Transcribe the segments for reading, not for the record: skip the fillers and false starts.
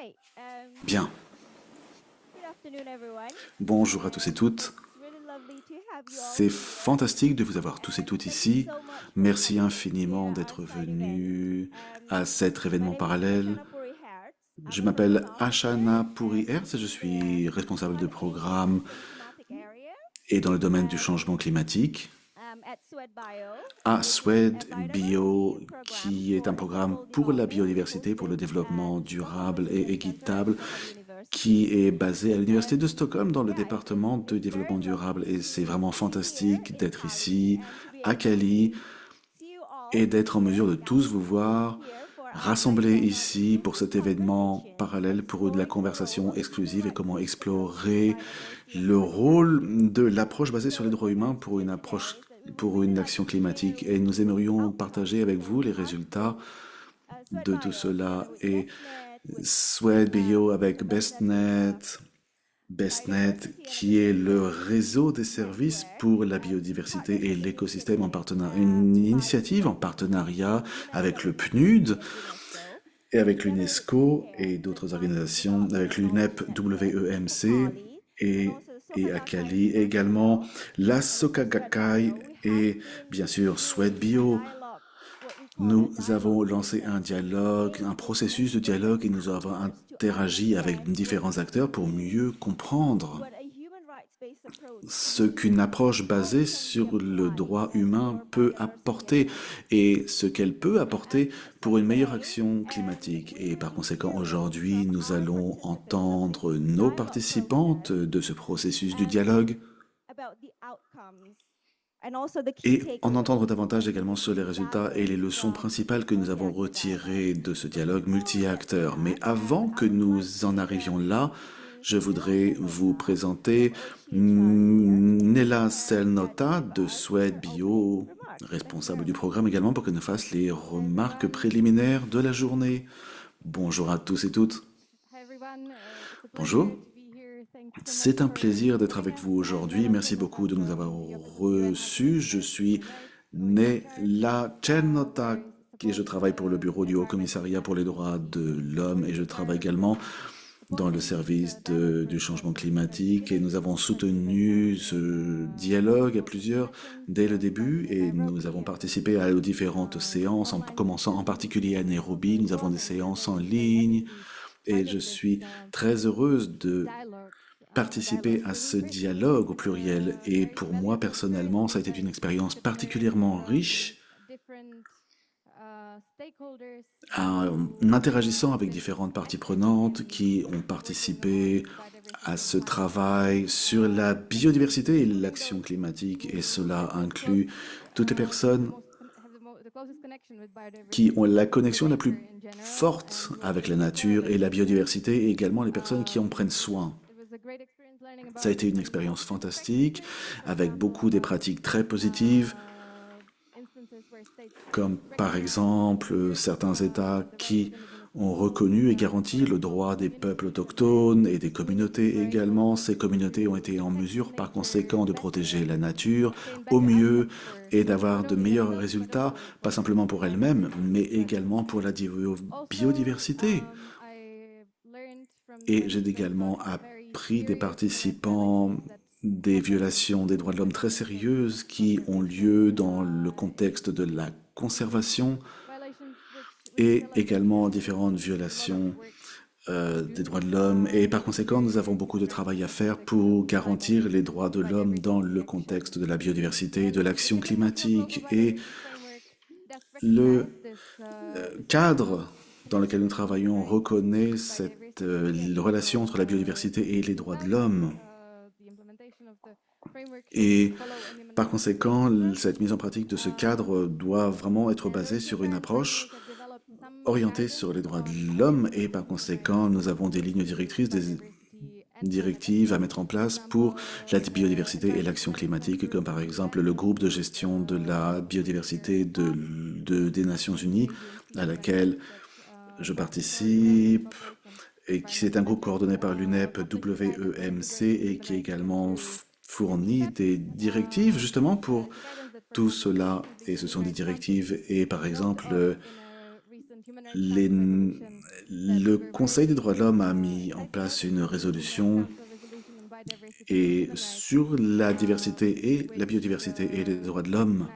Okay, Bien, good afternoon, everyone. bonjour à tous et toutes. It's really lovely to have you all C'est here. fantastique de vous avoir tous et And toutes thank you ici. so much for Merci coming to infiniment our d'être side event. venus à cet My événement name is parallèle. Ashana Puri Hertz. I'm Je a m'appelle program officer Ashana and Puri-Hertz et je the suis responsable de programme Sustainability and Thematic Area et dans le domaine du changement um, climatique at Swed Bio, à which is a Swed Bio, biodiversity program qui est un for programme equitable pour la development biodiversité, pour le hosted at développement the Stockholm durable et Research Center at équitable, Stockholm University. qui est basé à l'Université de Stockholm dans le Yeah, département de it's very développement durable. lovely Et c'est vraiment to be here fantastique in d'être Cali ici, and to be à able Cali, to see you all et d'être en here mesure de tous vous gathered voir here for our very rassemblés ici pour interesting cet événement conversations parallèle pour de la exploring the role conversation of human exclusive et rights comment based approach to explorer biodiversity and le climate action. rôle de l'approche basée sur les So droits humains there's pour une just some approche areas that we would pour really une like action to share climatique. with Et nous you the aimerions partager outcomes avec that vous les have résultats been Swed de tout Bio cela. together with Et BestNet, with Swed Bio the avec BestNet BestNet, Biodiversity and qui est le Ecosystem réseau des services Network pour la in biodiversité et partnership with l'écosystème en UNEP, partenariat, une but initiative en with partenariat avec UNESCO le International PNUD and UNESCO, et avec together with l'UNESCO et UCAN, the d'autres Climate organisations, avec Development l'UNEP Knowledge Network in WEMC Sakali, and et, also the et à Sokagakai Cali, et également International, la and also Swed Sokagakai Bio. We have et been bien sûr Swed doing a Bio. dialogue, what we call a Nous dialogue avons lancé un session, dialogue, un engaging with processus de dialogue et nous different avons actors to interagi avec understand what différents it acteurs pour mieux means, comprendre what a human rights-based approach ce qu'une means, approche how it basée can be sur le applied droit humain for peut biodiversity and apporter climate et action. ce qu'elle peut apporter So pour une meilleure today, action climatique. we Et will par be conséquent, hearing aujourd'hui, from nous our allons participants of this entendre nos dialogue participantes process de ce processus du um, dialogue about the outcomes and also the key et en entendre takeaways davantage that également we've sur les résultats et gathered les leçons from principales que nous avons multi-actor dialogue. retirées de ce But dialogue before we get to multi-acteurs. Mais that, avant I que would like nous en arrivions là, to je voudrais introduce vous myself présenter or Chi-chan here Nella that will Selnota give de us Suède her opening Bio, remarks. Thank you responsable very du much. programme également, pour qu'elle nous fasse les Hi remarques everyone. préliminaires de la journée. Bonjour à tous et toutes. Hi everyone. It's a Bonjour. pleasure to be here. Thank you so much C'est un for plaisir d'être including avec us. vous aujourd'hui. Nella Merci beaucoup de Cernota nous avoir from the Office of UN reçus. Je Headquarters for suis Human Rights, OHCR, Nella Cernota where et je travaille pour le bureau du environmental Haut-Commissariat pour les droits de l'homme et je travaille également dans le service du changement climatique et nous avons soutenu ce dialogue à plusieurs dès le début et nous avons participé aux différentes séances, en commençant en particulier à Nairobi. Nous avons des séances en ligne et je suis très heureuse de participer à ce dialogue au pluriel. Et pour moi, personnellement, ça a été une expérience particulièrement riche en interagissant avec différentes parties prenantes qui ont participé à ce travail sur la biodiversité et l'action climatique. Et cela inclut toutes les personnes qui ont la connexion la plus forte avec la nature et la biodiversité, et également les personnes qui en prennent soin. Ça a été une expérience fantastique, avec beaucoup des pratiques très positives, comme par exemple certains États qui ont reconnu et garanti le droit des peuples autochtones et des communautés également. Ces communautés ont été en mesure par conséquent de protéger la nature au mieux et d'avoir de meilleurs résultats, pas simplement pour elles-mêmes, mais également pour la biodiversité. Et j'ai également appris des participants des violations des droits de l'homme très sérieuses qui ont lieu dans le contexte de la conservation et également différentes violations des droits de l'homme. Et par conséquent, nous avons beaucoup de travail à faire pour garantir les droits de l'homme dans le contexte de la biodiversité, de l'action climatique. Et le cadre dans lequel nous travaillons reconnaît cette relation entre la biodiversité et les droits de l'homme. Et par conséquent, cette mise en pratique de ce cadre doit vraiment être basée sur une approche orientée sur les droits de l'homme et par conséquent, nous avons des lignes directrices, des directives à mettre en place pour la biodiversité et l'action climatique, comme par exemple le groupe de gestion de la biodiversité des Nations Unies, à laquelle je participe, et qui c'est un groupe coordonné par l'UNEP WEMC et qui également fournit des directives justement pour tout cela. Et ce sont des directives et par exemple le Conseil des droits de l'homme a mis en place une résolution et sur la diversité et la biodiversité et les droits de l'homme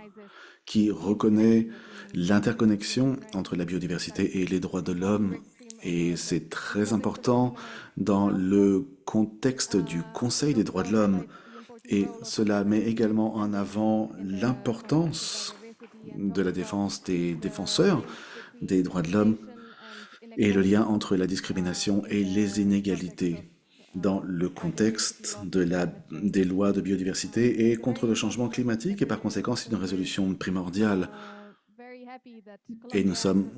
qui reconnaît l'interconnexion entre la biodiversité et les droits de l'homme. Et c'est très important dans le contexte du Conseil des droits de l'homme. Et cela met également en avant l'importance de la défense des défenseurs des droits de l'homme et le lien entre la discrimination et les inégalités dans le contexte des lois de biodiversité et contre le changement climatique, et par conséquent c'est une résolution primordiale. Et nous sommes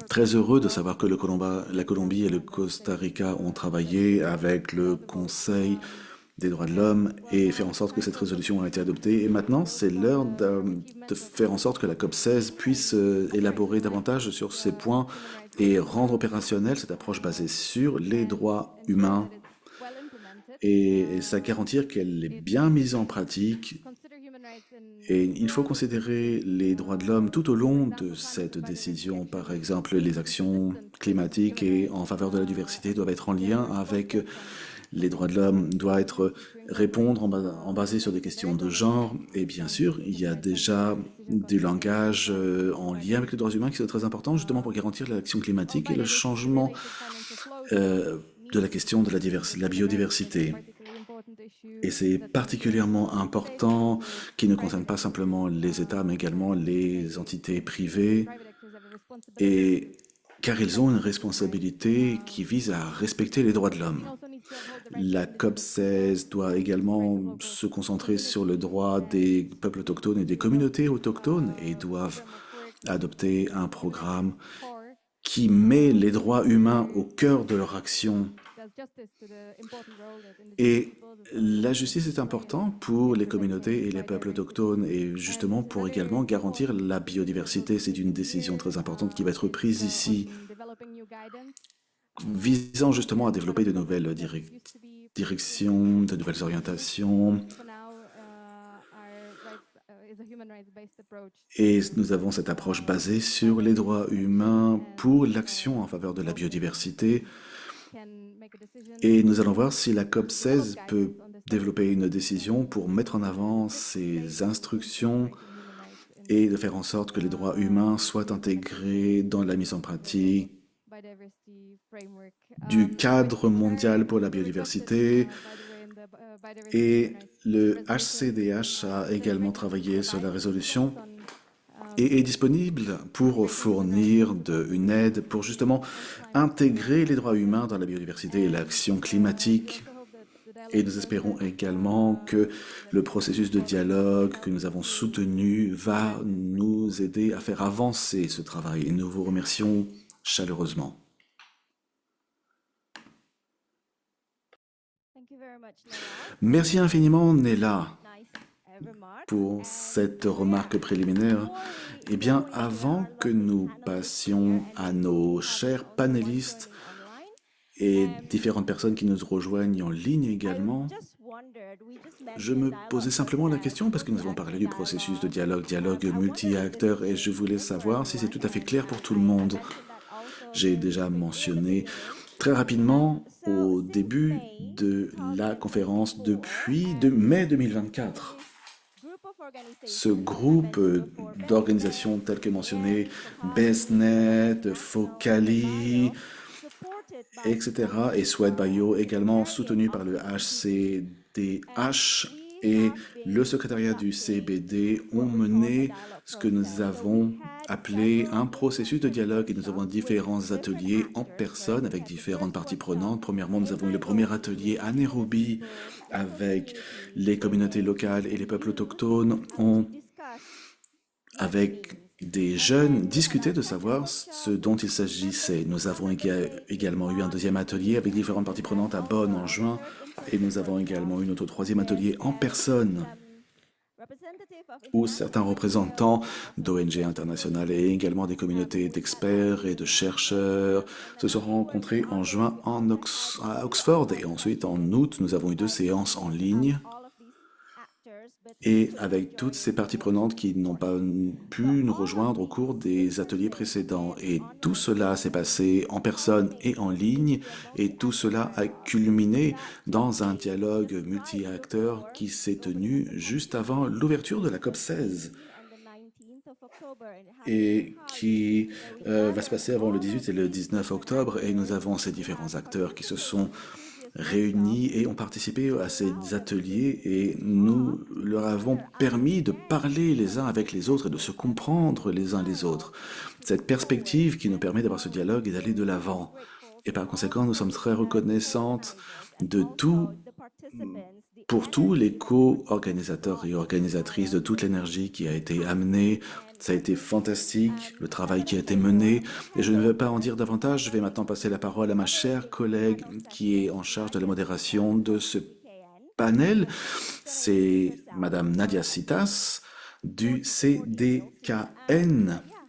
très heureux de savoir que la Colombie et le Costa Rica ont travaillé avec le Conseil des droits de l'homme et faire en sorte que cette résolution a été adoptée. Et maintenant, c'est l'heure de faire en sorte que la COP16 puisse élaborer davantage sur ces points et rendre opérationnelle cette approche basée sur les droits humains et ça garantir qu'elle est bien mise en pratique. Et il faut considérer les droits de l'homme tout au long de cette décision. Par exemple, les actions climatiques et en faveur de la diversité doivent être en lien avec les droits de l'homme, doivent répondre en basé sur des questions de genre. Et bien sûr, il y a déjà du langage en lien avec les droits humains qui sont très importants justement pour garantir l'action climatique et le changement de la question de la biodiversité. Et c'est particulièrement important qui ne concerne pas simplement les États, mais également les entités privées, car ils ont une responsabilité qui vise à respecter les droits de l'homme. La COP16 doit également se concentrer sur le droit des peuples autochtones et des communautés autochtones et doivent adopter un programme qui met les droits humains au cœur de leur action. Et la justice est importante pour les communautés et les peuples autochtones et justement pour également garantir la biodiversité. C'est une décision très importante qui va être prise ici, visant justement à développer de nouvelles directions, de nouvelles orientations. Et nous avons cette approche basée sur les droits humains pour l'action en faveur de la biodiversité. Et nous allons voir si la COP16 peut développer une décision pour mettre en avant ces instructions et de faire en sorte que les droits humains soient intégrés dans la mise en pratique du cadre mondial pour la biodiversité. Et le HCDH a également travaillé sur la résolution et est disponible pour fournir une aide pour justement intégrer les droits humains dans la biodiversité et l'action climatique. Et nous espérons également que le processus de dialogue que nous avons soutenu va nous aider à faire avancer ce travail. Et nous vous remercions chaleureusement. Merci infiniment, Nela, pour cette remarque préliminaire. Eh bien, avant que nous passions à nos chers panélistes et différentes personnes qui nous rejoignent en ligne également, je me posais simplement la question, parce que nous avons parlé du processus de dialogue multi-acteurs, et je voulais savoir si c'est tout à fait clair pour tout le monde. J'ai déjà mentionné très rapidement au début de la conférence depuis mai 2024. Ce groupe d'organisations telles que mentionnées, BestNet, Focali, etc. et SweatBio, également soutenu par le HCDH et le secrétariat du CBD, ont mené ce que nous avons appelé un processus de dialogue et nous avons différents ateliers en personne avec différentes parties prenantes. Premièrement, nous avons eu le premier atelier à Nairobi avec les communautés locales et les peuples autochtones, avec des jeunes, discuté de savoir ce dont il s'agissait. Nous avons également eu un deuxième atelier avec différentes parties prenantes à Bonn en juin et nous avons également eu notre troisième atelier en personne où certains représentants d'ONG internationales et également des communautés d'experts et de chercheurs se sont rencontrés en juin à Oxford et ensuite en août nous avons eu 2 séances en ligne et avec toutes ces parties prenantes qui n'ont pas pu nous rejoindre au cours des ateliers précédents. Et tout cela s'est passé en personne et en ligne, et tout cela a culminé dans un dialogue multi-acteurs qui s'est tenu juste avant l'ouverture de la COP 16 et qui va se passer avant le 18 et le 19 octobre. Et nous avons ces différents acteurs qui se sont réunis et ont participé à ces ateliers et nous leur avons permis de parler les uns avec les autres et de se comprendre les uns les autres. Cette perspective qui nous permet d'avoir ce dialogue et d'aller de l'avant. Et par conséquent, nous sommes très reconnaissantes de tout, pour tous les co-organisateurs et organisatrices, de toute l'énergie qui a été amenée. Ça a été fantastique, le travail qui a été mené. Et je ne vais pas en dire davantage. Je vais maintenant passer la parole à ma chère collègue qui est en charge de la modération de ce panel. C'est Madame Nadia Citas du CDKN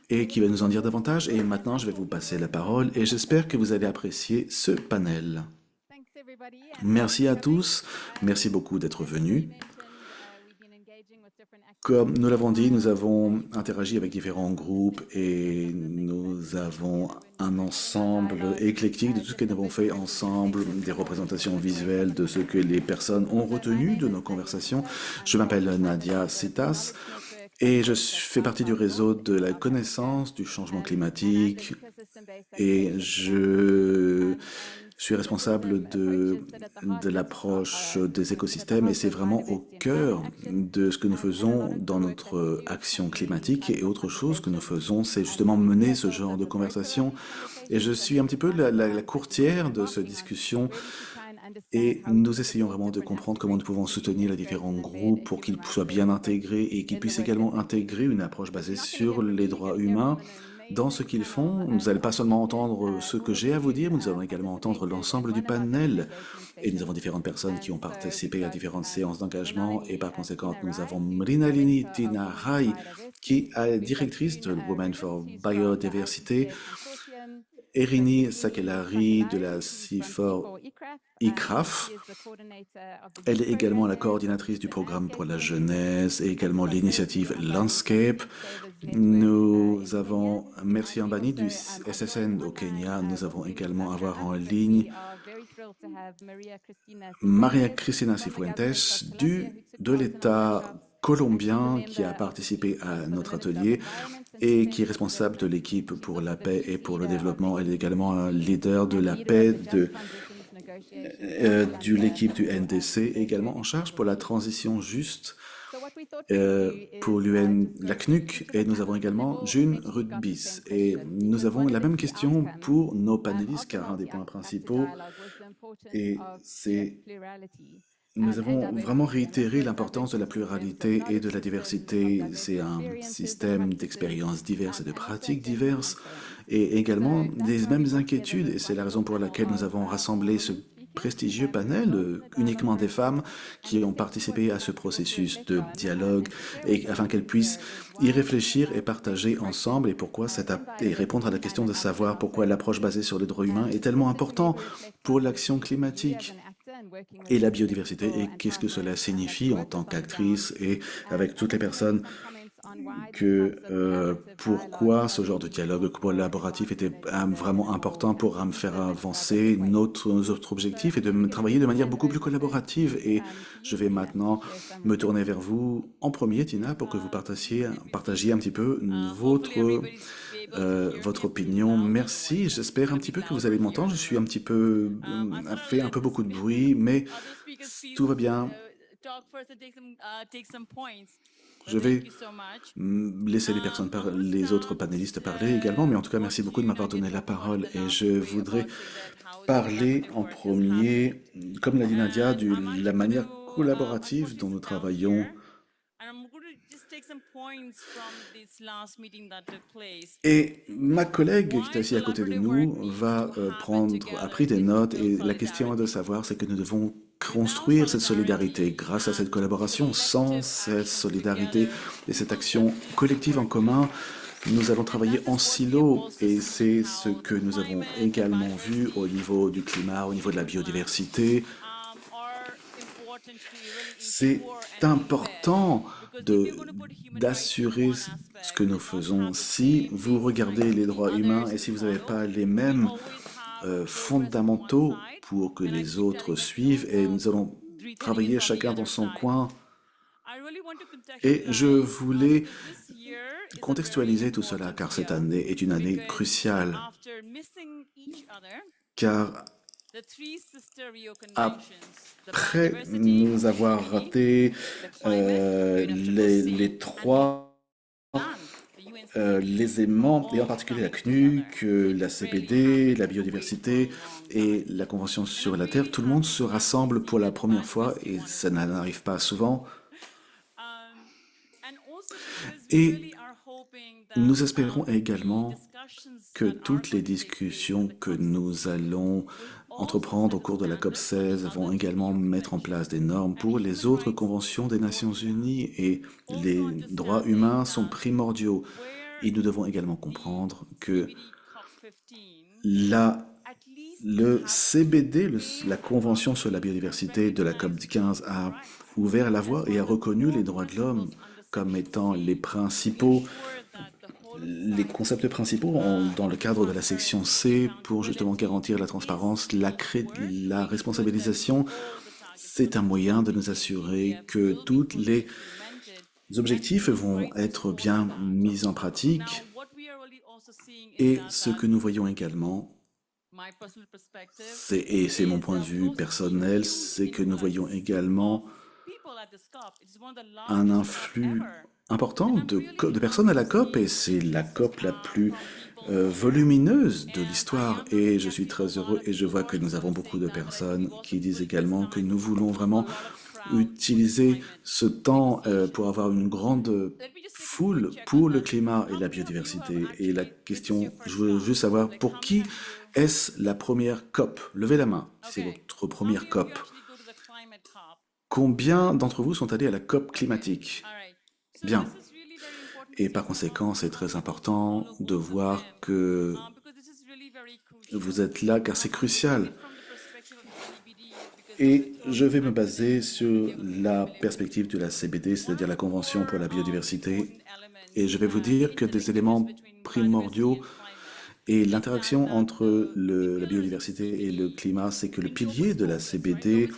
et qui va nous en dire davantage. Et maintenant, je vais vous passer la parole et j'espère que vous allez apprécier ce panel. Merci à tous. Merci beaucoup d'être venus. Comme nous l'avons dit, nous avons interagi avec différents groupes et nous avons un ensemble éclectique de tout ce que nous avons fait ensemble, des représentations visuelles de ce que les personnes ont retenu de nos conversations. Je m'appelle Nadia Citas et je fais partie du réseau de la connaissance du changement climatique et je suis responsable de l'approche des écosystèmes et c'est vraiment au cœur de ce que nous faisons dans notre action climatique. Et autre chose que nous faisons, c'est justement mener ce genre de conversation. Et je suis un petit peu la courtière de cette discussion et nous essayons vraiment de comprendre comment nous pouvons soutenir les différents groupes pour qu'ils soient bien intégrés et qu'ils puissent également intégrer une approche basée sur les droits humains dans ce qu'ils font. Vous n'allez pas seulement entendre ce que j'ai à vous dire, mais nous allons également entendre l'ensemble du panel. Et nous avons différentes personnes qui ont participé à différentes séances d'engagement. Et par conséquent, nous avons Mrinalini Tinarai, qui est directrice de Women for Biodiversity, Erini Sakelari de la C4 ICRAF. Elle est également la coordinatrice du programme pour la jeunesse et également l'initiative Landscape. Nous avons Merci Ambani du SSN au Kenya. Nous avons également à voir en ligne Maria Cristina Cifuentes de l'État colombien qui a participé à notre atelier et qui est responsable de l'équipe pour la paix et pour le développement. Elle est également un leader de la paix de l'équipe du NDC et également en charge pour la transition juste pour l'UN, la CNUC, et nous avons également June Rudbis. Et nous avons la même question pour nos panélistes, car un des points principaux, et c'est nous avons vraiment réitéré l'importance de la pluralité et de la diversité. C'est un système d'expériences diverses et de pratiques diverses, et également des mêmes inquiétudes, et c'est la raison pour laquelle nous avons rassemblé ce prestigieux panel, uniquement des femmes qui ont participé à ce processus de dialogue et afin qu'elles puissent y réfléchir et partager ensemble et répondre à la question de savoir pourquoi l'approche basée sur les droits humains est tellement important pour l'action climatique et la biodiversité et qu'est-ce que cela signifie en tant qu'actrice et avec toutes les personnes pourquoi ce genre de dialogue collaboratif était vraiment important pour me faire avancer notre objectif et de travailler de manière beaucoup plus collaborative. Et je vais maintenant me tourner vers vous en premier, Tina, pour que vous partagiez un petit peu votre opinion. Merci, j'espère un petit peu que vous allez m'entendre. Je suis un petit peu, fait un peu beaucoup de bruit, mais tout va bien. Je vais laisser les autres panélistes parler également, mais en tout cas, merci beaucoup de m'avoir donné la parole. Et je voudrais parler en premier, comme l'a dit Nadia, de la manière collaborative dont nous travaillons. Et ma collègue qui est assise à côté de nous a pris des notes et la question est de savoir, c'est que nous devons construire cette solidarité grâce à cette collaboration. Sans cette solidarité et cette action collective en commun, nous allons travailler en silo et c'est ce que nous avons également vu au niveau du climat, au niveau de la biodiversité. C'est important d'assurer ce que nous faisons. Si vous regardez les droits humains et si vous n'avez pas les mêmes fondamentaux pour que les autres suivent, et nous allons travailler chacun dans son coin. Et je voulais contextualiser tout cela, car cette année est une année cruciale, car après nous avoir raté les trois les aimants, et en particulier la CNUC, la CPD, la biodiversité et la Convention sur la Terre, tout le monde se rassemble pour la première fois et ça n'arrive pas souvent. Et nous espérons également que toutes les discussions que nous allons entreprendre au cours de la COP16 vont également mettre en place des normes pour les autres conventions des Nations Unies et les droits humains sont primordiaux. Et nous devons également comprendre que le CBD, la Convention sur la biodiversité de la COP15, a ouvert la voie et a reconnu les droits de l'homme comme étant les concepts principaux dans le cadre de la section C pour justement garantir la transparence, la responsabilisation. C'est un moyen de nous assurer que tous les objectifs vont être bien mis en pratique. Et ce que nous voyons également, et c'est mon point de vue personnel, c'est que nous voyons également un influx important de personnes à la COP, et c'est la COP la plus volumineuse de l'histoire, et je suis très heureux, et je vois que nous avons beaucoup de personnes qui disent également que nous voulons vraiment utiliser ce temps pour avoir une grande foule pour le climat et la biodiversité. Et la question, je veux juste savoir, pour qui est-ce la première COP? Levez la main, c'est votre première COP. Combien d'entre vous sont allés à la COP climatique? Bien. Et par conséquent, c'est très important de voir que vous êtes là, car c'est crucial. Et je vais me baser sur la perspective de la CBD, c'est-à-dire la Convention pour la biodiversité. Et je vais vous dire que des éléments primordiaux et l'interaction entre la biodiversité et le climat, c'est que le pilier de la CBD,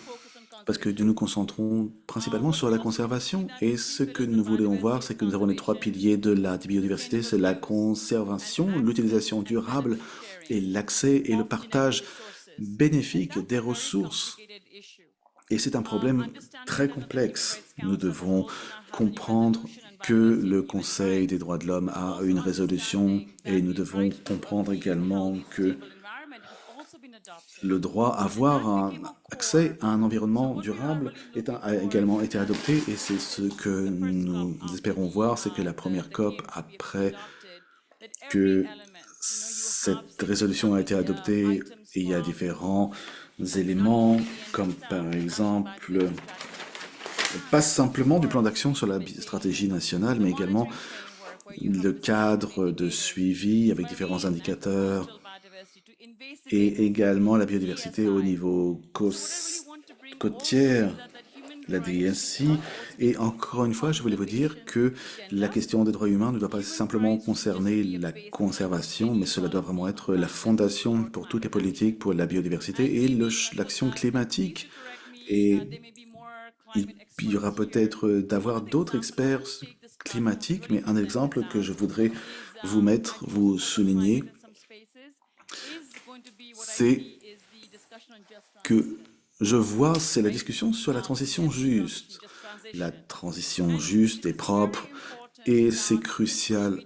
parce que nous nous concentrons principalement sur la conservation. Et ce que nous voulons voir, c'est que nous avons les trois piliers de la biodiversité, c'est la conservation, l'utilisation durable et l'accès et le partage bénéfique des ressources. Et c'est un problème très complexe. Nous devons comprendre que le Conseil des droits de l'homme a une résolution et nous devons comprendre également que le droit à avoir un accès à un environnement durable a également été adopté et c'est ce que nous espérons voir, c'est que la première COP, après que cette résolution a été adoptée, et il y a différents éléments, comme par exemple, pas simplement du plan d'action sur la stratégie nationale, mais également le cadre de suivi avec différents indicateurs, et également la biodiversité au niveau côtier, la DSI. Et encore une fois, je voulais vous dire que la question des droits humains ne doit pas simplement concerner la conservation, mais cela doit vraiment être la fondation pour toutes les politiques, pour la biodiversité et l'action climatique. Et il y aura peut-être d'avoir d'autres experts climatiques, mais un exemple que je voudrais vous souligner, c'est que je vois, c'est la discussion sur la transition juste. La transition juste et propre, et c'est crucial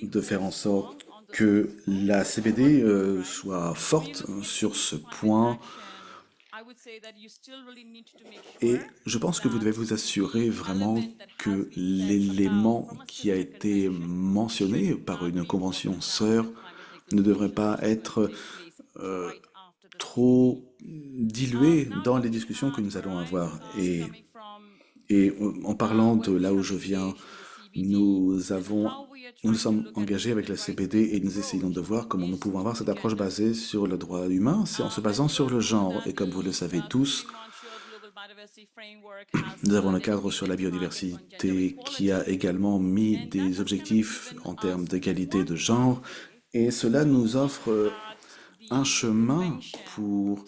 de faire en sorte que la CBD soit forte sur ce point. Et je pense que vous devez vous assurer vraiment que l'élément qui a été mentionné par une convention sœur ne devrait pas être trop dilué dans les discussions que nous allons avoir. Et en parlant de là où je viens, nous nous sommes engagés avec la CBD et nous essayons de voir comment nous pouvons avoir cette approche basée sur le droit humain, c'est en se basant sur le genre. Et comme vous le savez tous, Nous avons le cadre sur la biodiversité qui a également mis des objectifs en termes d'égalité de genre et cela nous offre un chemin pour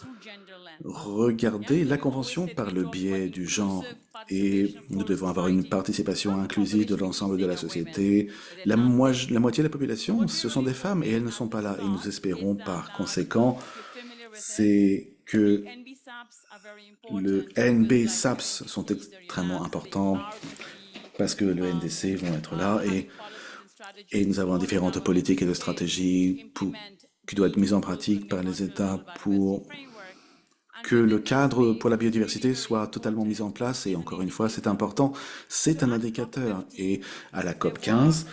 regarder la Convention par le biais du genre. Et nous devons avoir une participation inclusive de l'ensemble de la société. La moitié de la population, ce sont des femmes et elles ne sont pas là. Et nous espérons par conséquent, c'est que le NB SAPS sont extrêmement importants parce que le NDC vont être là et nous avons différentes politiques et de stratégies qui doivent être mises en pratique par les États pour que le cadre pour la biodiversité soit totalement mis en place. Et encore une fois, c'est important, c'est un indicateur. Et à la COP 15,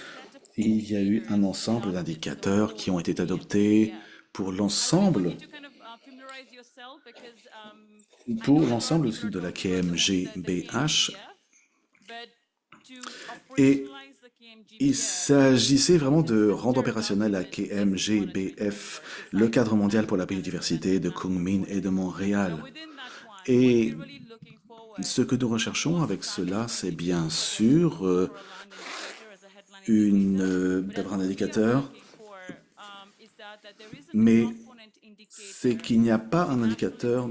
il y a eu un ensemble d'indicateurs qui ont été adoptés pour l'ensemble de la KMGBH. Et il s'agissait vraiment de rendre opérationnel la KMGBF, le cadre mondial pour la biodiversité de Kunming et de Montréal. Et ce que nous recherchons avec cela, c'est bien sûr d'avoir un indicateur, mais c'est qu'il n'y a pas un indicateur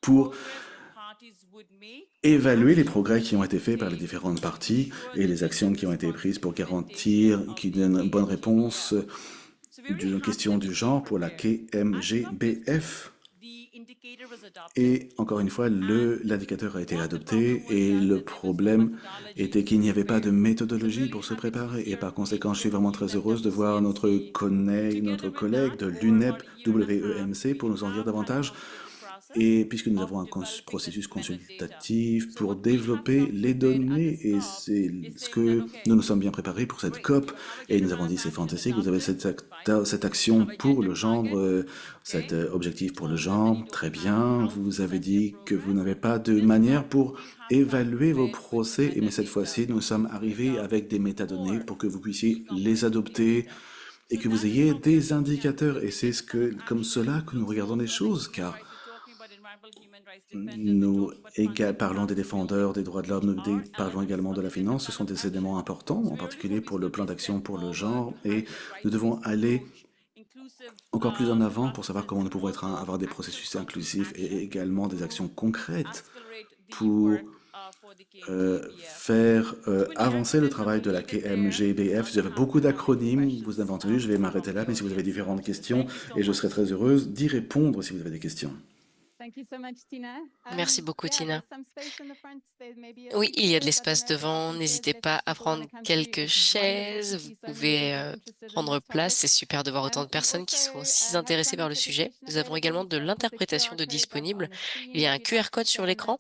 pour évaluer les progrès qui ont été faits par les différentes parties et les actions qui ont été prises pour garantir qu'il y ait une bonne réponse d'une question du genre pour la KMGBF. Et encore une fois, l'indicateur a été adopté et le problème était qu'il n'y avait pas de méthodologie pour se préparer. Et par conséquent, je suis vraiment très heureuse de voir notre collègue de l'UNEP WEMC pour nous en dire davantage. Et puisque nous avons un processus consultatif pour développer les données, et c'est ce que nous nous sommes bien préparés pour cette COP, et nous avons dit c'est fantastique, vous avez cette action pour le genre, cet objectif pour le genre, très bien, vous avez dit que vous n'avez pas de manière pour évaluer vos procès, mais cette fois-ci nous sommes arrivés avec des métadonnées pour que vous puissiez les adopter, et que vous ayez des indicateurs, et c'est comme cela que nous regardons les choses, car nous parlons des défendeurs des droits de l'homme, nous parlons également de la finance, ce sont des éléments importants, en particulier pour le plan d'action pour le genre, et nous devons aller encore plus en avant pour savoir comment nous pouvons avoir des processus inclusifs et également des actions concrètes pour faire avancer le travail de la KMGBF. J'avais beaucoup d'acronymes, vous avez entendu, je vais m'arrêter là, mais si vous avez différentes questions, et je serai très heureuse d'y répondre si vous avez des questions. Merci beaucoup, Tina. Oui, il y a de l'espace devant. N'hésitez pas à prendre quelques chaises. Vous pouvez prendre place. C'est super de voir autant de personnes qui sont si intéressées par le sujet. Nous avons également de l'interprétation de disponible. Il y a un QR code sur l'écran.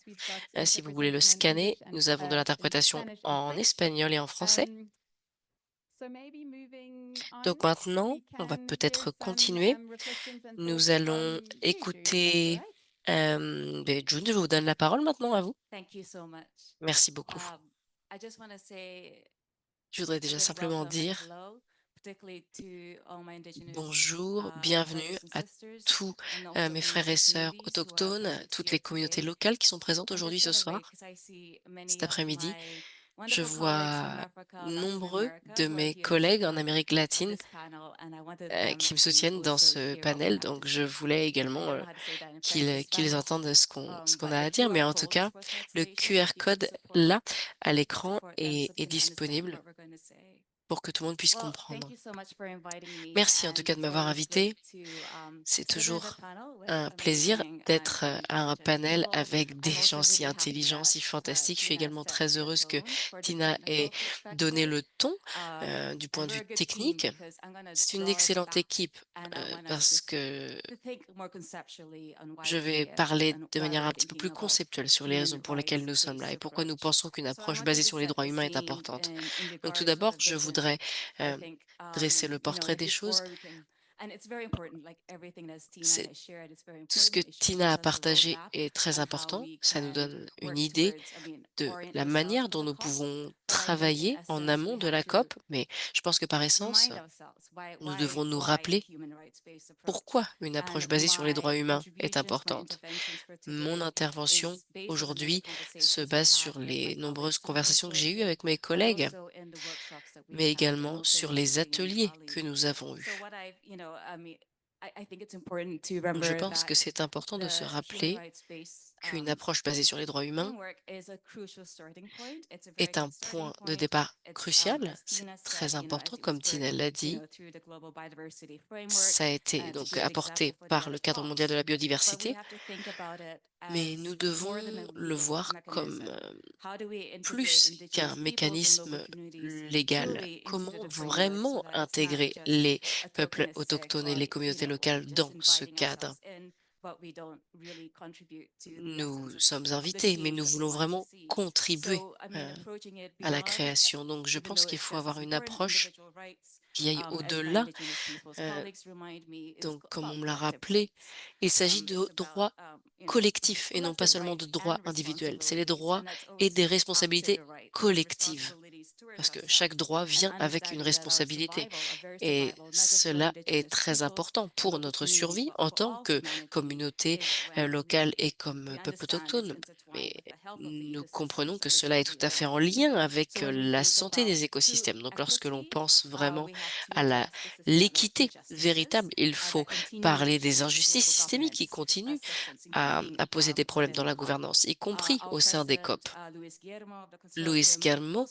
Si vous voulez le scanner, nous avons de l'interprétation en espagnol et en français. Donc maintenant, on va peut-être continuer. Nous allons écouter... June, je vous donne la parole maintenant à vous. Merci beaucoup. Je voudrais déjà simplement dire bonjour, bienvenue à tous mes frères et sœurs autochtones, toutes les communautés locales qui sont présentes aujourd'hui ce soir, cet après-midi. Je vois nombreux de mes collègues en Amérique latine qui me soutiennent dans ce panel, donc je voulais également qu'ils entendent ce qu'on a à dire, mais en tout cas, le QR code là, à l'écran, est disponible pour que tout le monde puisse comprendre. Merci en tout cas de m'avoir invité. C'est toujours un plaisir d'être à un panel avec des gens si intelligents, si fantastiques. Je suis également très heureuse que Tina ait donné le ton du point de vue technique. C'est une excellente équipe parce que je vais parler de manière un petit peu plus conceptuelle sur les raisons pour lesquelles nous sommes là et pourquoi nous pensons qu'une approche basée sur les droits humains est importante. Donc tout d'abord, je voudrais dresser le portrait des choses. C'est tout ce que Tina a partagé est très important. Ça nous donne une idée de la manière dont nous pouvons travailler en amont de la COP, mais je pense que par essence, nous devons nous rappeler pourquoi une approche basée sur les droits humains est importante. Mon intervention aujourd'hui se base sur les nombreuses conversations que j'ai eues avec mes collègues, mais également sur les ateliers que nous avons eus. Donc je pense que c'est important de se rappeler qu'une approche basée sur les droits humains est un point de départ crucial. C'est très important, comme Tina l'a dit. Ça a été donc apporté par le cadre mondial de la biodiversité, mais nous devons le voir comme plus qu'un mécanisme légal. Comment vraiment intégrer les peuples autochtones et les communautés locales dans ce cadre? Nous sommes invités, mais nous voulons vraiment contribuer à la création. Donc, je pense qu'il faut avoir une approche qui aille au-delà. euh, donc, comme on me l'a rappelé, il s'agit de droits collectifs et non pas seulement de droits individuels. C'est les droits et des responsabilités collectives. Parce que chaque droit vient avec une responsabilité. Et cela est très important pour notre survie en tant que communauté locale et comme peuple autochtone. Mais nous comprenons que cela est tout à fait en lien avec la santé des écosystèmes. Donc lorsque l'on pense vraiment à l'équité véritable, il faut parler des injustices systémiques qui continuent à poser des problèmes dans la gouvernance, y compris au sein des COP. Luis Guillermo,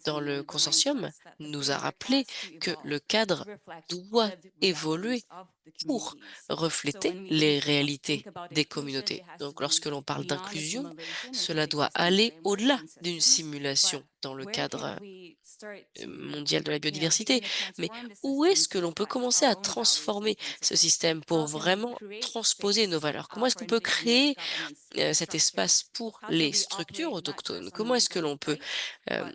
dans le consortium, nous a rappelé que le cadre doit évoluer pour refléter les réalités des communautés. Donc lorsque l'on parle d'inclusion, cela doit aller au-delà d'une simulation dans le cadre mondial de la biodiversité. Mais où est-ce que l'on peut commencer à transformer ce système pour vraiment transposer nos valeurs? Comment est-ce qu'on peut créer cet espace pour les structures autochtones? Comment est-ce que l'on peut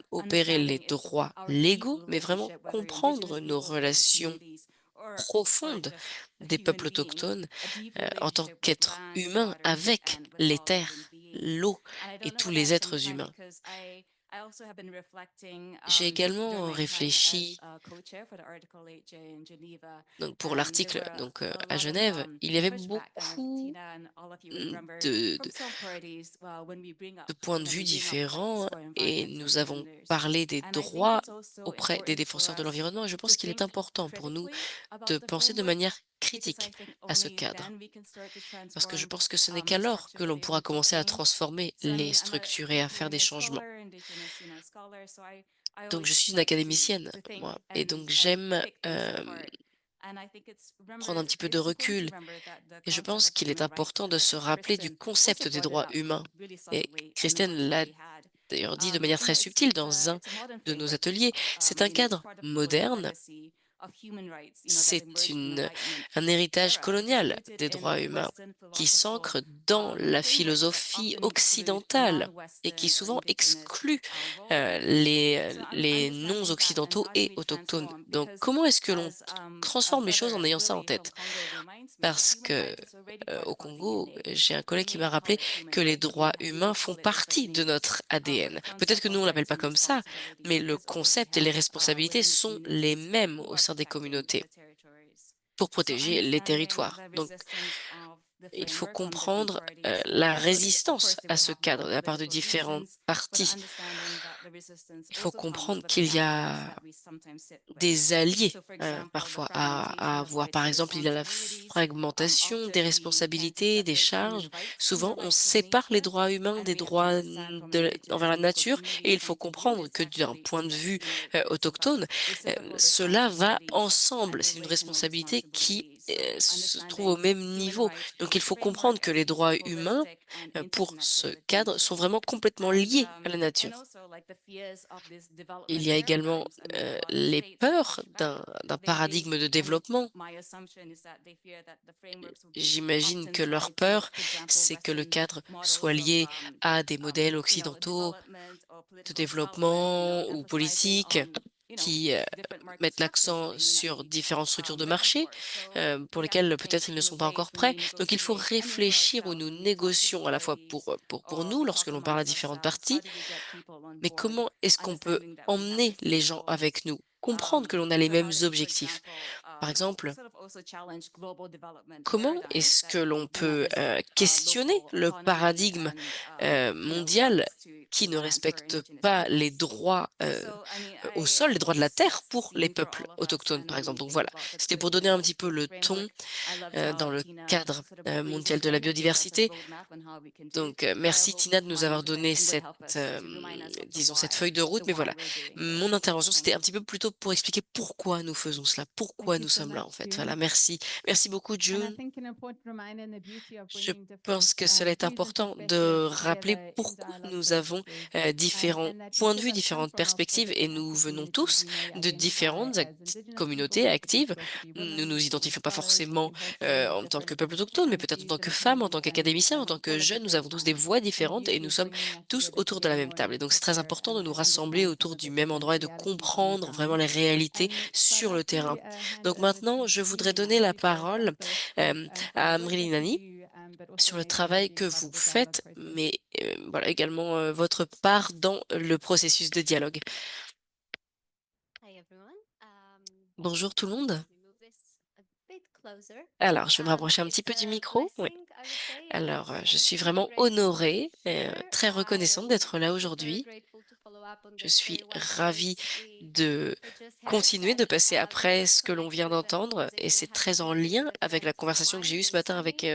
opérer les droits légaux, mais vraiment comprendre nos relations profondes des peuples autochtones en tant qu'êtres humains avec les terres, l'eau et tous les êtres humains? J'ai également réfléchi donc pour l'article à Genève, il y avait beaucoup de points de vue différents et nous avons parlé des droits auprès des défenseurs de l'environnement. Et je pense qu'il est important pour nous de penser de manière critique à ce cadre, parce que je pense que ce n'est qu'alors que l'on pourra commencer à transformer les structures et à faire des changements. Donc je suis une académicienne, moi, et donc j'aime prendre un petit peu de recul. Et je pense qu'il est important de se rappeler du concept des droits humains. Et Christine l'a d'ailleurs dit de manière très subtile dans un de nos ateliers, c'est un cadre moderne, c'est un héritage colonial des droits humains qui s'ancre dans la philosophie occidentale et qui souvent exclut les non-occidentaux et autochtones. Donc, comment est-ce que l'on transforme les choses en ayant ça en tête? Parce que au Congo, j'ai un collègue qui m'a rappelé que les droits humains font partie de notre ADN. Peut-être que nous, on l'appelle pas comme ça, mais le concept et les responsabilités sont les mêmes au sein des communautés pour protéger les territoires. Donc, il faut comprendre la résistance à ce cadre de la part de différentes parties. Il faut comprendre qu'il y a des alliés parfois à avoir. Par exemple, il y a la fragmentation des responsabilités, des charges. Souvent, on sépare les droits humains des droits envers la nature et il faut comprendre que d'un point de vue autochtone, cela va ensemble. C'est une responsabilité qui se trouve au même niveau. Donc, il faut comprendre que les droits humains, pour ce cadre, sont vraiment complètement liés à la nature. Il y a également les peurs d'un paradigme de développement. J'imagine que leur peur, c'est que le cadre soit lié à des modèles occidentaux de développement ou politiques. qui mettent l'accent sur différentes structures de marché pour lesquelles peut-être ils ne sont pas encore prêts. Donc il faut réfléchir où nous négocions à la fois pour nous lorsque l'on parle à différentes parties, mais comment est-ce qu'on peut emmener les gens avec nous? Comprendre que l'on a les mêmes objectifs. Par exemple, comment est-ce que l'on peut questionner le paradigme mondial qui ne respecte pas les droits au sol, les droits de la terre pour les peuples autochtones, par exemple. Donc voilà, c'était pour donner un petit peu le ton dans le cadre mondial de la biodiversité. Donc merci Tina de nous avoir donné cette, disons, cette feuille de route. Mais voilà, mon intervention, c'était un petit peu plutôt pour expliquer pourquoi nous faisons cela, pourquoi nous sommes là en fait. Voilà, merci. Merci beaucoup June. Je pense que cela est important de rappeler pourquoi nous avons différents points de vue, différentes perspectives et nous venons tous de différentes communautés actives. Nous nous identifions pas forcément en tant que peuple autochtone, mais peut-être en tant que femme, en tant qu'académicien, en tant que jeune. Nous avons tous des voix différentes et nous sommes tous autour de la même table. Et donc c'est très important de nous rassembler autour du même endroit et de comprendre vraiment les réalités sur le terrain. Donc maintenant, je voudrais donner la parole à Amri Nani sur le travail que vous faites, mais voilà également votre part dans le processus de dialogue. Bonjour tout le monde. Alors, je vais me rapprocher un petit peu du micro. Oui. Alors, je suis vraiment honorée, très reconnaissante d'être là aujourd'hui. Je suis ravie de continuer de passer après ce que l'on vient d'entendre et c'est très en lien avec la conversation que j'ai eue ce matin avec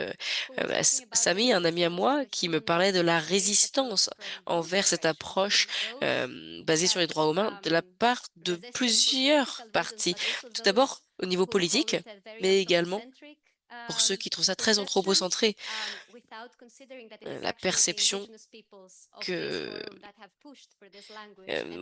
Samy, un ami à moi, qui me parlait de la résistance envers cette approche basée sur les droits humains de la part de plusieurs partis. Tout d'abord au niveau politique, mais également pour ceux qui trouvent ça très anthropocentré, la perception que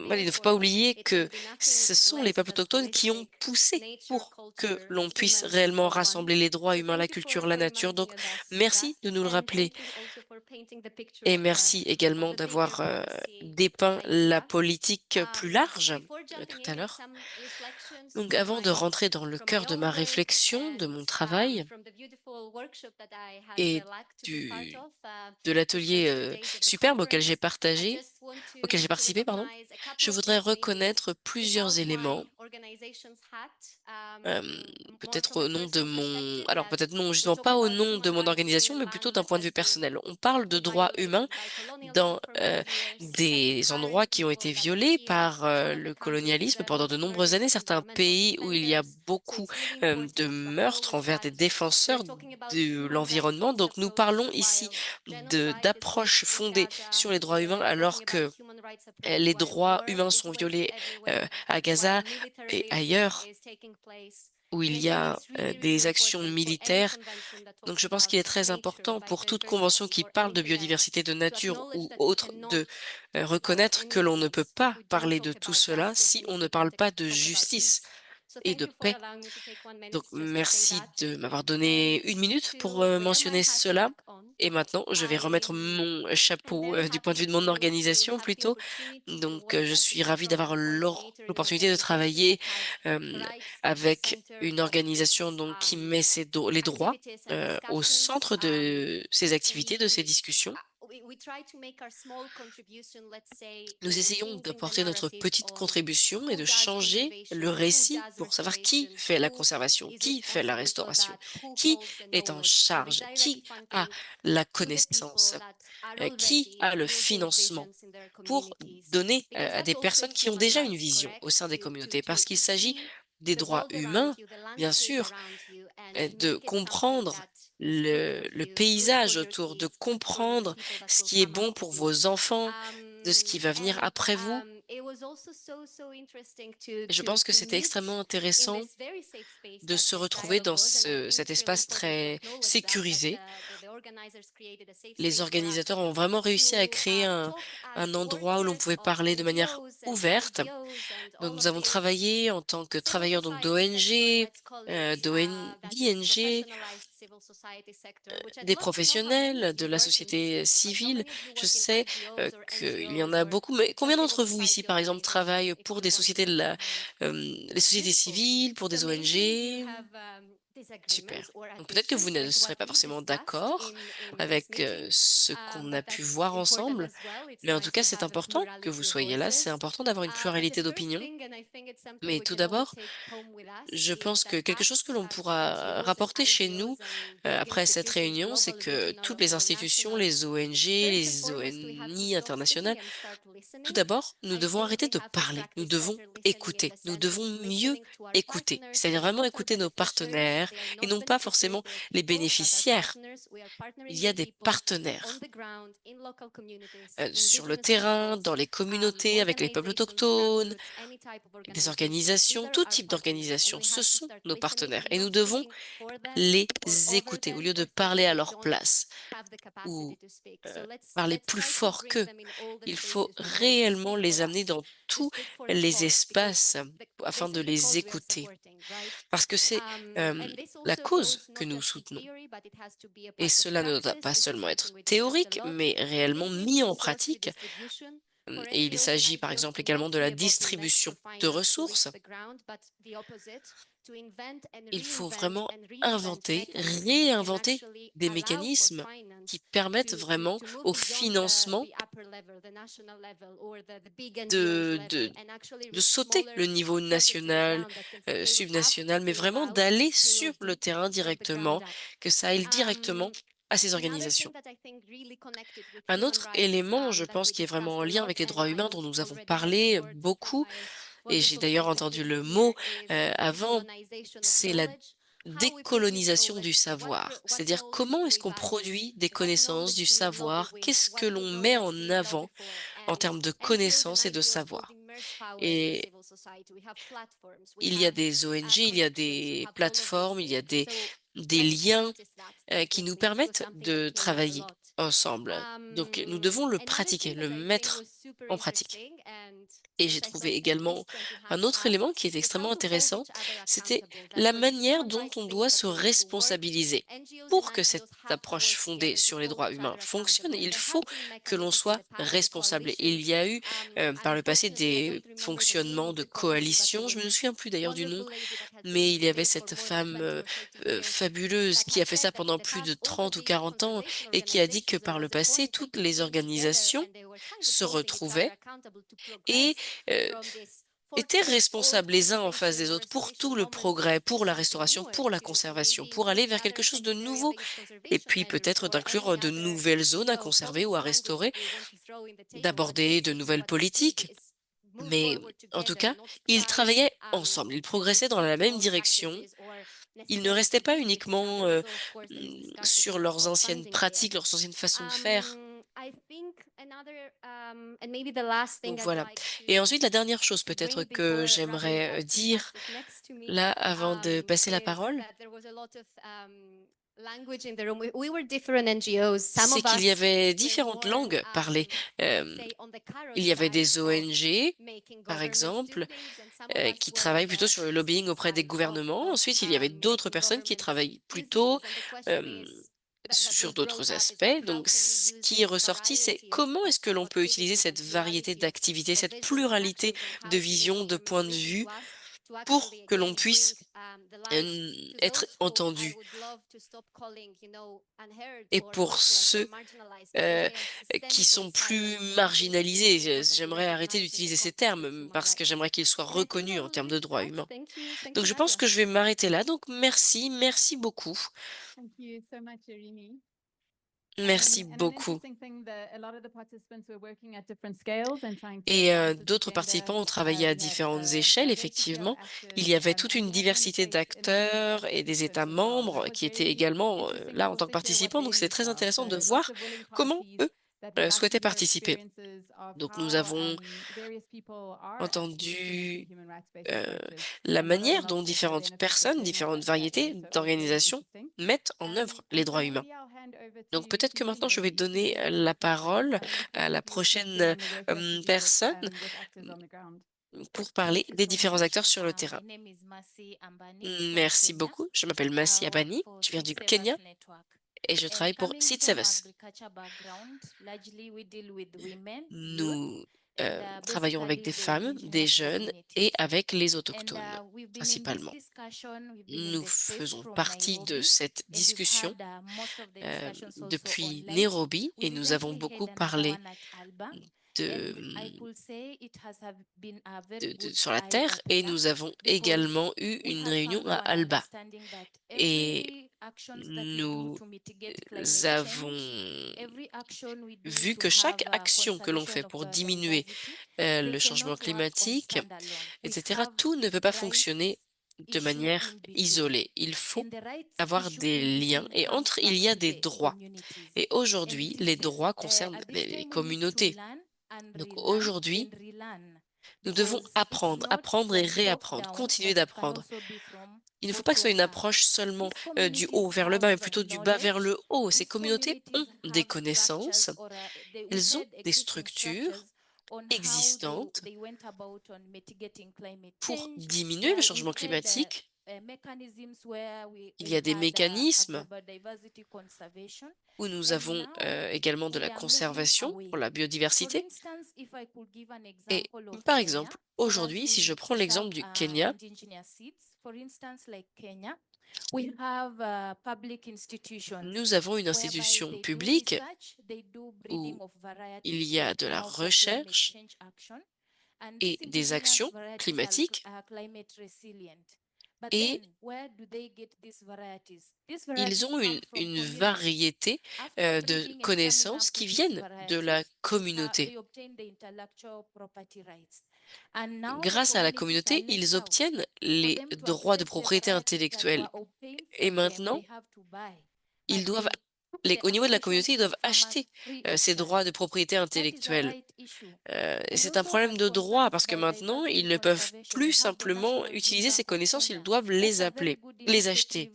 voilà, il ne faut pas oublier que ce sont les peuples autochtones qui ont poussé pour que l'on puisse réellement rassembler les droits humains, la culture, la nature. Donc, merci de nous le rappeler. Et merci également d'avoir dépeint la politique plus large tout à l'heure. Donc, avant de rentrer dans le cœur de ma réflexion, de mon travail et de l'atelier superbe auquel j'ai participé, pardon, je voudrais reconnaître plusieurs éléments, peut-être au nom de mon alors peut-être non, justement pas au nom de mon organisation, mais plutôt d'un point de vue personnel. On parle de droits humains dans, des endroits qui ont été violés par, le colonialisme pendant de nombreuses années. Certains pays où il y a beaucoup, de meurtres envers des défenseurs de l'environnement. Donc nous parlons ici de d'approches fondées sur les droits humains alors que les droits humains sont violés à Gaza et ailleurs où il y a des actions militaires. Donc je pense qu'il est très important pour toute convention qui parle de biodiversité de nature ou autre de reconnaître que l'on ne peut pas parler de tout cela si on ne parle pas de justice et de paix. Donc merci de m'avoir donné 1 minute pour mentionner cela. Et maintenant, je vais remettre mon chapeau du point de vue de mon organisation plutôt. Donc, je suis ravie d'avoir l'opportunité de travailler avec une organisation donc qui met les droits au centre de ses activités, de ses discussions. Nous essayons d'apporter notre petite contribution et de changer le récit pour savoir qui fait la conservation, qui fait la restauration, qui est en charge, qui a la connaissance, qui a le financement pour donner à des personnes qui ont déjà une vision au sein des communautés. Parce qu'il s'agit des droits humains, bien sûr, de comprendre le paysage autour, de comprendre ce qui est bon pour vos enfants, de ce qui va venir après vous. Je pense que c'était extrêmement intéressant de se retrouver dans cet espace très sécurisé. Les organisateurs ont vraiment réussi à créer un endroit où l'on pouvait parler de manière ouverte. Donc, nous avons travaillé en tant que travailleurs donc d'ONG, d'ING, des professionnels, de la société civile. Je sais qu'il y en a beaucoup, mais combien d'entre vous ici, par exemple, travaillent pour des sociétés les sociétés civiles, pour des ONG? Super. Donc peut-être que vous ne serez pas forcément d'accord avec ce qu'on a pu voir ensemble, mais en tout cas, c'est important que vous soyez là. C'est important d'avoir une pluralité d'opinions. Mais tout d'abord, je pense que quelque chose que l'on pourra rapporter chez nous après cette réunion, c'est que toutes les institutions, les ONG, les ONI internationales, tout d'abord, nous devons arrêter de parler. Nous devons écouter. Nous devons mieux écouter. C'est-à-dire vraiment écouter nos partenaires et non pas forcément les bénéficiaires. Il y a des partenaires sur le terrain, dans les communautés, avec les peuples autochtones, des organisations, tout type d'organisations. Ce sont nos partenaires et nous devons les écouter au lieu de parler à leur place ou parler plus fort qu'eux. Il faut réellement les amener dans tous les espaces afin de les écouter parce que c'est la cause que nous soutenons. Et cela ne doit pas seulement être théorique, mais réellement mis en pratique. Et il s'agit par exemple également de la distribution de ressources. Il faut vraiment inventer, réinventer des mécanismes qui permettent vraiment au financement de, de, de sauter le niveau national, subnational, mais vraiment d'aller sur le terrain directement, que ça aille directement à ces organisations. Un autre élément, je pense, qui est vraiment en lien avec les droits humains dont nous avons parlé beaucoup, et j'ai d'ailleurs entendu le mot avant, c'est la décolonisation du savoir. C'est-à-dire comment est-ce qu'on produit des connaissances, du savoir, qu'est-ce que l'on met en avant en termes de connaissances et de savoir. Et il y a des ONG, il y a des plateformes, il y a des liens qui nous permettent de travailler ensemble. Donc nous devons le pratiquer, le mettre en pratique. Et j'ai trouvé également un autre élément qui est extrêmement intéressant, c'était la manière dont on doit se responsabiliser. Pour que cette approche fondée sur les droits humains fonctionne, il faut que l'on soit responsable. Et il y a eu par le passé des fonctionnements de coalition, je me souviens plus d'ailleurs du nom, mais il y avait cette femme fabuleuse qui a fait ça pendant plus de 30 ou 40 ans et qui a dit que par le passé, toutes les organisations se retrouvaient et euh, étaient responsables les uns en face des autres pour tout le progrès, pour la restauration, pour la conservation, pour aller vers quelque chose de nouveau et puis peut-être d'inclure de nouvelles zones à conserver ou à restaurer, d'aborder de nouvelles politiques. Mais en tout cas, ils travaillaient ensemble, ils progressaient dans la même direction. Ils ne restaient pas uniquement sur leurs anciennes pratiques, leurs anciennes façons de faire. Donc voilà. Et ensuite, la dernière chose peut-être que j'aimerais dire là avant de passer la parole, c'est qu'il y avait différentes langues parlées. Euh, il y avait des ONG, par exemple, qui travaillent plutôt sur le lobbying auprès des gouvernements. Ensuite, il y avait d'autres personnes qui travaillent plutôt sur d'autres aspects. Donc, ce qui est ressorti, c'est comment est-ce que l'on peut utiliser cette variété d'activités, cette pluralité de visions, de points de vue, pour que l'on puisse être entendu. Et pour ceux euh, qui sont plus marginalisés, j'aimerais arrêter d'utiliser ces termes parce que j'aimerais qu'ils soient reconnus en termes de droits humains. Donc, je pense que je vais m'arrêter là. Donc, merci, merci beaucoup. Thank you so much, Irini. Merci An beaucoup. interesting thing that a lot of the participants were working at different scales and trying to Et advance this d'autres agenda. participants ont travaillé à We have différentes échelles, diversity of effectivement. Il actors y avait toute in une the nation diversité states, in the d'acteurs et des participants États as well. So membres it was qui étaient very également interesting là to en tant also que hear what participants. their Donc c'est needs très are. intéressant So de lots voir of willing comment parties eux that perhaps souhaitaient in their participer. experiences of Donc nous how avons various people are actually implementing entendu human rights-based euh, approaches la and what are the manière dont multiple sort of différentes benefits that personnes, they have différentes that way. variétés So it was very d'organisations interesting. mettent en œuvre les And droits humains. maybe I'll hand over Donc to peut-être que maintenant je vais Irini, donner who la is parole à talking la through some prochaine of the work you have to do personne. with actors on the ground. pour parler des différents acteurs sur le terrain. Merci beaucoup. Je m'appelle Massi Abani, je viens du Kenya et je travaille pour Seed Service. Nous travaillons avec des femmes, des jeunes et avec les autochtones principalement. Nous faisons partie de cette discussion depuis Nairobi et nous avons beaucoup parlé sur la Terre et nous avons également eu une réunion à Alba. Et nous avons vu que chaque action que l'on fait pour diminuer le changement climatique, etc., tout ne peut pas fonctionner de manière isolée. Il faut avoir des liens et entre, il y a des droits. Et aujourd'hui, les droits concernent les communautés. Donc aujourd'hui, nous devons apprendre, apprendre et réapprendre, continuer d'apprendre. Il ne faut pas que ce soit une approche seulement du haut vers le bas, mais plutôt du bas vers le haut. Ces communautés ont des connaissances, elles ont des structures existantes pour diminuer le changement climatique. Il y a des mécanismes où nous avons également de la conservation pour la biodiversité. Et par exemple, aujourd'hui, si je prends l'exemple du Kenya, nous avons une institution publique où il y a de la recherche et des actions climatiques. Et ils ont une variété de connaissances qui viennent de la communauté. Grâce à la communauté, ils obtiennent les droits de propriété intellectuelle. Et maintenant, ils doivent, au niveau de la communauté, ils doivent acheter ces droits de propriété intellectuelle. Et c'est un problème de droit parce que maintenant, ils ne peuvent plus simplement utiliser ces connaissances, ils doivent les acheter.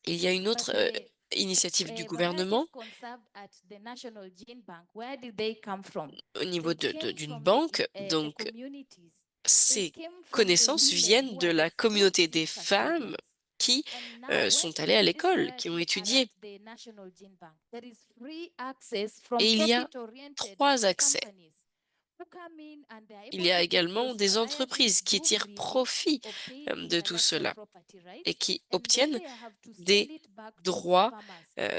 Il y a une autre initiative du gouvernement au niveau d'une banque. Donc, ces connaissances viennent de la communauté des femmes qui sont allées à l'école, qui ont étudié. Et il y a 3 accès. Il y a également des entreprises qui tirent profit de tout cela et qui obtiennent des droits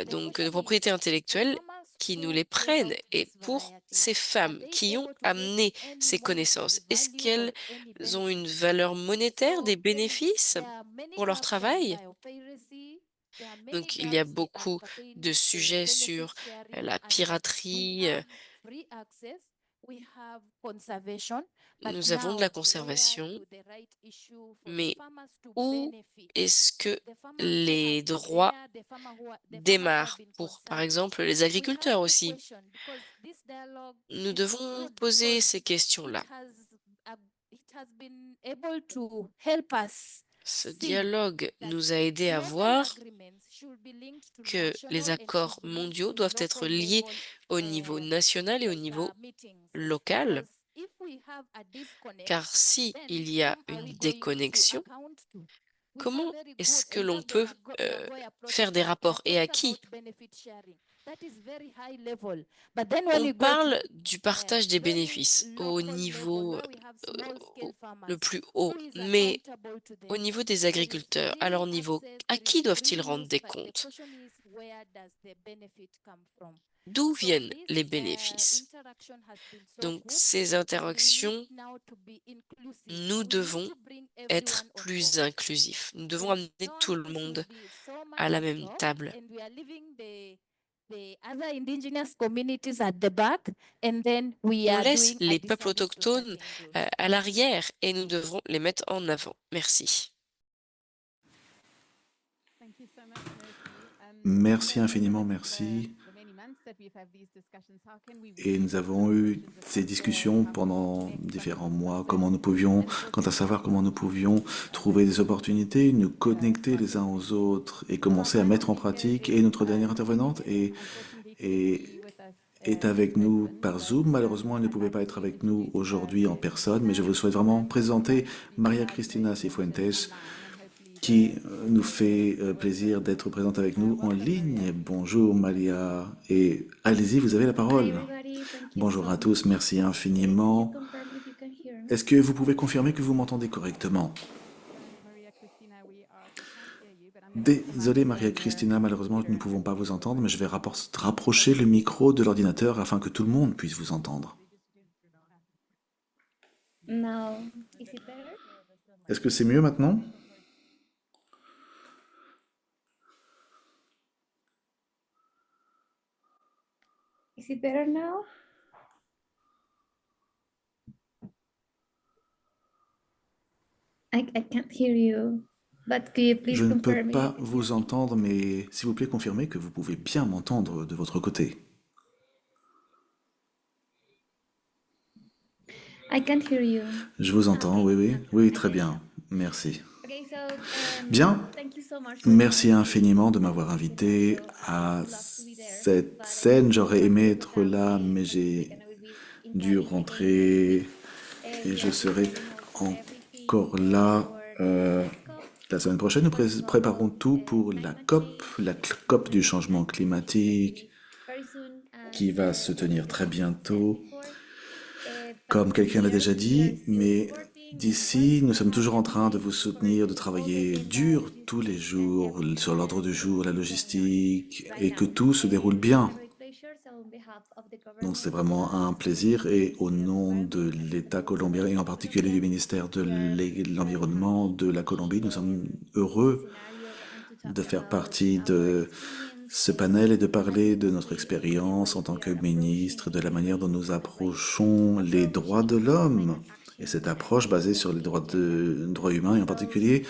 donc de propriété intellectuelle qui nous les prennent. Et pour ces femmes qui ont amené ces connaissances, est-ce qu'elles ont une valeur monétaire, des bénéfices pour leur travail? Donc, il y a beaucoup de sujets sur la piraterie. Nous avons de la conservation, mais où est-ce que les droits démarrent pour, par exemple, les agriculteurs aussi? Nous devons poser ces questions-là. Ce dialogue nous a aidés à voir que les accords mondiaux doivent être liés au niveau national et au niveau local, car si il y a une déconnexion, comment est-ce que l'on peut faire des rapports et à qui? On parle du partage des bénéfices au niveau le plus haut, mais au niveau des agriculteurs, à leur niveau, à qui doivent-ils rendre des comptes? D'où viennent les bénéfices? Donc, ces interactions, nous devons être plus inclusifs. Nous devons amener tout le monde à la même table. On laisse les peuples autochtones à l'arrière et nous devrons les mettre en avant. Merci. Merci infiniment, merci. Et nous avons eu ces discussions pendant différents mois, quant à savoir comment nous pouvions trouver des opportunités, nous connecter les uns aux autres et commencer à mettre en pratique. Et notre dernière intervenante est avec nous par Zoom. Malheureusement, elle ne pouvait pas être avec nous aujourd'hui en personne, mais je vous souhaite vraiment présenter Maria Cristina Cifuentes, qui nous fait plaisir d'être présente avec nous en ligne. Bonjour Maria, et allez-y, vous avez la parole. Bonjour à tous, merci infiniment. Est-ce que vous pouvez confirmer que vous m'entendez correctement? Désolé Maria Cristina, malheureusement nous ne pouvons pas vous entendre, mais je vais rapprocher le micro de l'ordinateur afin que tout le monde puisse vous entendre. Now, is it better? Est-ce que c'est mieux maintenant? Is it better now? I can't hear you, but could you please Je ne peux confirm pas it? vous entendre, mais s'il vous plaît confirmez que vous pouvez bien m'entendre de votre côté. I can't hear you. Je vous entends, oui, très bien, merci. Okay, so Bien, thank you so much for merci inviting me. infiniment de m'avoir invité à cette scène. J'aurais aimé être là, mais j'ai dû rentrer et je serai encore là la semaine prochaine. Nous préparons tout pour la COP du changement climatique, qui va se tenir très bientôt. Comme quelqu'un l'a déjà dit, mais d'ici, nous sommes toujours en train de vous soutenir, de travailler dur tous les jours sur l'ordre du jour, la logistique, et que tout se déroule bien. Donc c'est vraiment un plaisir, et au nom de l'État colombien, et en particulier du ministère de l'Environnement de la Colombie, nous sommes heureux de faire partie de ce panel et de parler de notre expérience en tant que ministre, de la manière dont nous approchons les droits de l'homme. Et cette approche basée sur les droits humains, et en particulier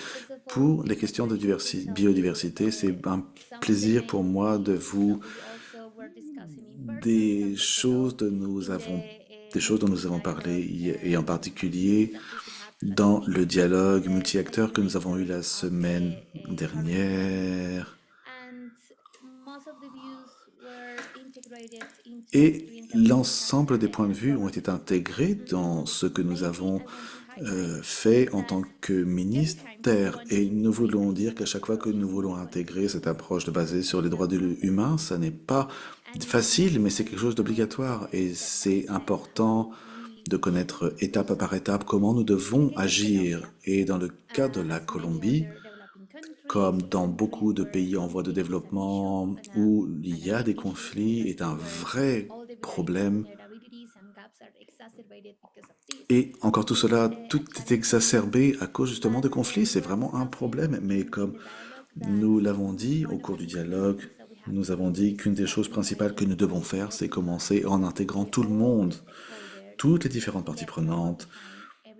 pour les questions de biodiversité, c'est un plaisir pour moi de vous des choses dont nous avons parlé, et en particulier dans le dialogue multi-acteurs que nous avons eu la semaine dernière. Et l'ensemble des points de vue ont été intégrés dans ce que nous avons fait en tant que ministère. Et nous voulons dire qu'à chaque fois que nous voulons intégrer cette approche basée sur les droits humains, ça n'est pas facile, mais c'est quelque chose d'obligatoire. Et c'est important de connaître étape par étape comment nous devons agir. Et dans le cas de la Colombie, comme dans beaucoup de pays en voie de développement où il y a des conflits, est un vrai problème. Et encore tout cela, tout est exacerbé à cause justement des conflits. C'est vraiment un problème. Mais comme nous l'avons dit au cours du dialogue, nous avons dit qu'une des choses principales que nous devons faire, c'est commencer en intégrant tout le monde, toutes les différentes parties prenantes,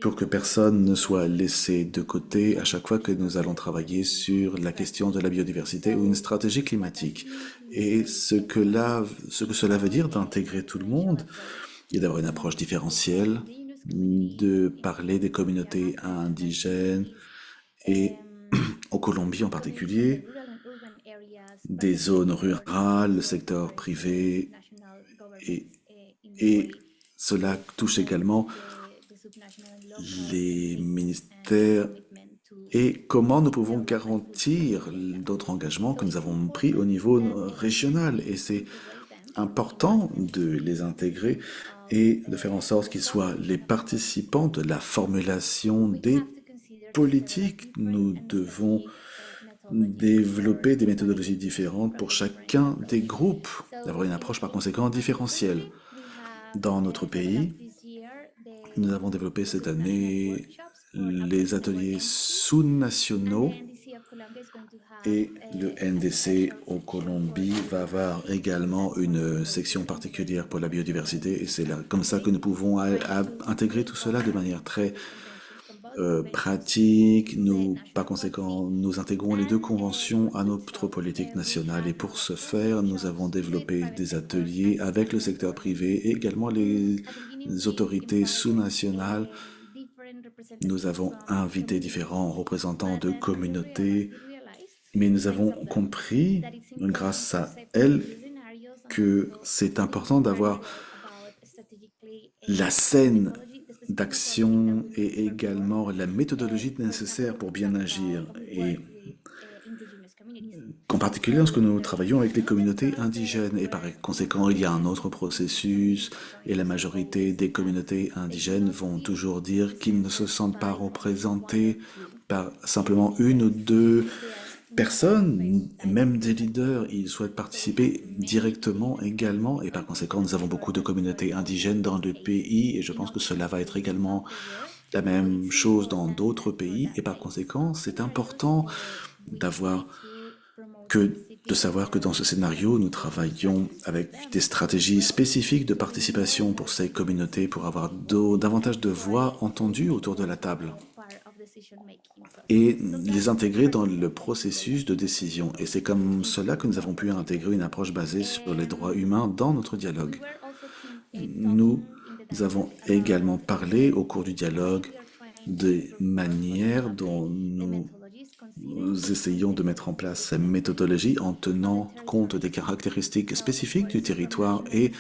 pour que personne ne soit laissé de côté à chaque fois que nous allons travailler sur la question de la biodiversité ou une stratégie climatique. Et ce que cela veut dire d'intégrer tout le monde et d'avoir une approche différentielle, de parler des communautés indigènes et en Colombie en particulier, des zones rurales, le secteur privé, et cela touche également les ministères, et comment nous pouvons garantir d'autres engagements que nous avons pris au niveau régional. Et c'est important de les intégrer et de faire en sorte qu'ils soient les participants de la formulation des politiques. Nous devons développer des méthodologies différentes pour chacun des groupes, d'avoir une approche par conséquent différentielle. Dans notre pays, nous avons développé cette année les ateliers sous-nationaux, et le NDC en Colombie va avoir également une section particulière pour la biodiversité, et c'est comme ça que nous pouvons intégrer tout cela de manière très pratique. Par conséquent, nous intégrons les deux conventions à notre politique nationale, et pour ce faire, nous avons développé des ateliers avec le secteur privé et également les autorités sous-nationales. Nous avons invité différents représentants de communautés, mais nous avons compris, grâce à elles, que c'est important d'avoir la scène d'action et également la méthodologie nécessaire pour bien agir. Et en particulier lorsque nous travaillons avec les communautés indigènes. Et par conséquent, il y a un autre processus et la majorité des communautés indigènes vont toujours dire qu'ils ne se sentent pas représentés par simplement une ou deux personnes, même des leaders. Ils souhaitent participer directement également. Et par conséquent, nous avons beaucoup de communautés indigènes dans le pays et je pense que cela va être également la même chose dans d'autres pays. Et par conséquent, c'est important de savoir que dans ce scénario, nous travaillons avec des stratégies spécifiques de participation pour ces communautés, pour avoir davantage de voix entendues autour de la table et les intégrer dans le processus de décision. Et c'est comme cela que nous avons pu intégrer une approche basée sur les droits humains dans notre dialogue. Nous avons également parlé au cours du dialogue des manières dont nous essayons de mettre en place cette méthodologie en tenant compte des caractéristiques spécifiques du territoire et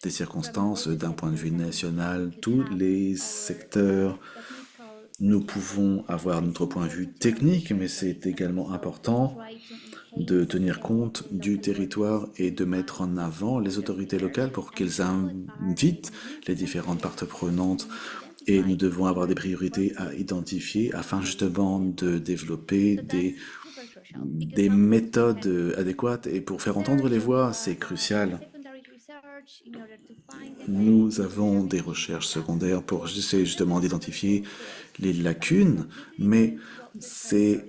des circonstances d'un point de vue national, tous les secteurs. Nous pouvons avoir notre point de vue technique, mais c'est également important de tenir compte du territoire et de mettre en avant les autorités locales pour qu'elles invitent les différentes parties prenantes. Et nous devons avoir des priorités à identifier afin justement de développer des méthodes adéquates. Et pour faire entendre les voix, c'est crucial. Nous avons des recherches secondaires pour essayer justement d'identifier les lacunes, mais c'est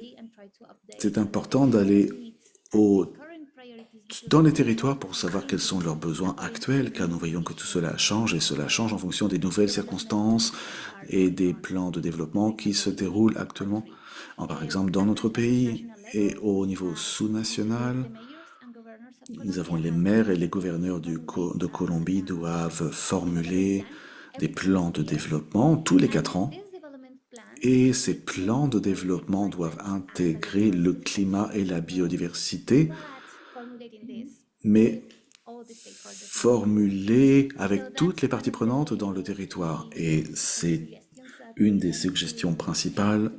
important d'aller dans les territoires pour savoir quels sont leurs besoins actuels, car nous voyons que tout cela change, et cela change en fonction des nouvelles circonstances et des plans de développement qui se déroulent actuellement. Par exemple, dans notre pays et au niveau sous-national, nous avons les maires et les gouverneurs de Colombie doivent formuler des plans de développement tous les 4 ans. Et ces plans de développement doivent intégrer le climat et la biodiversité, mais formulés avec toutes les parties prenantes dans le territoire. Et c'est une des suggestions principales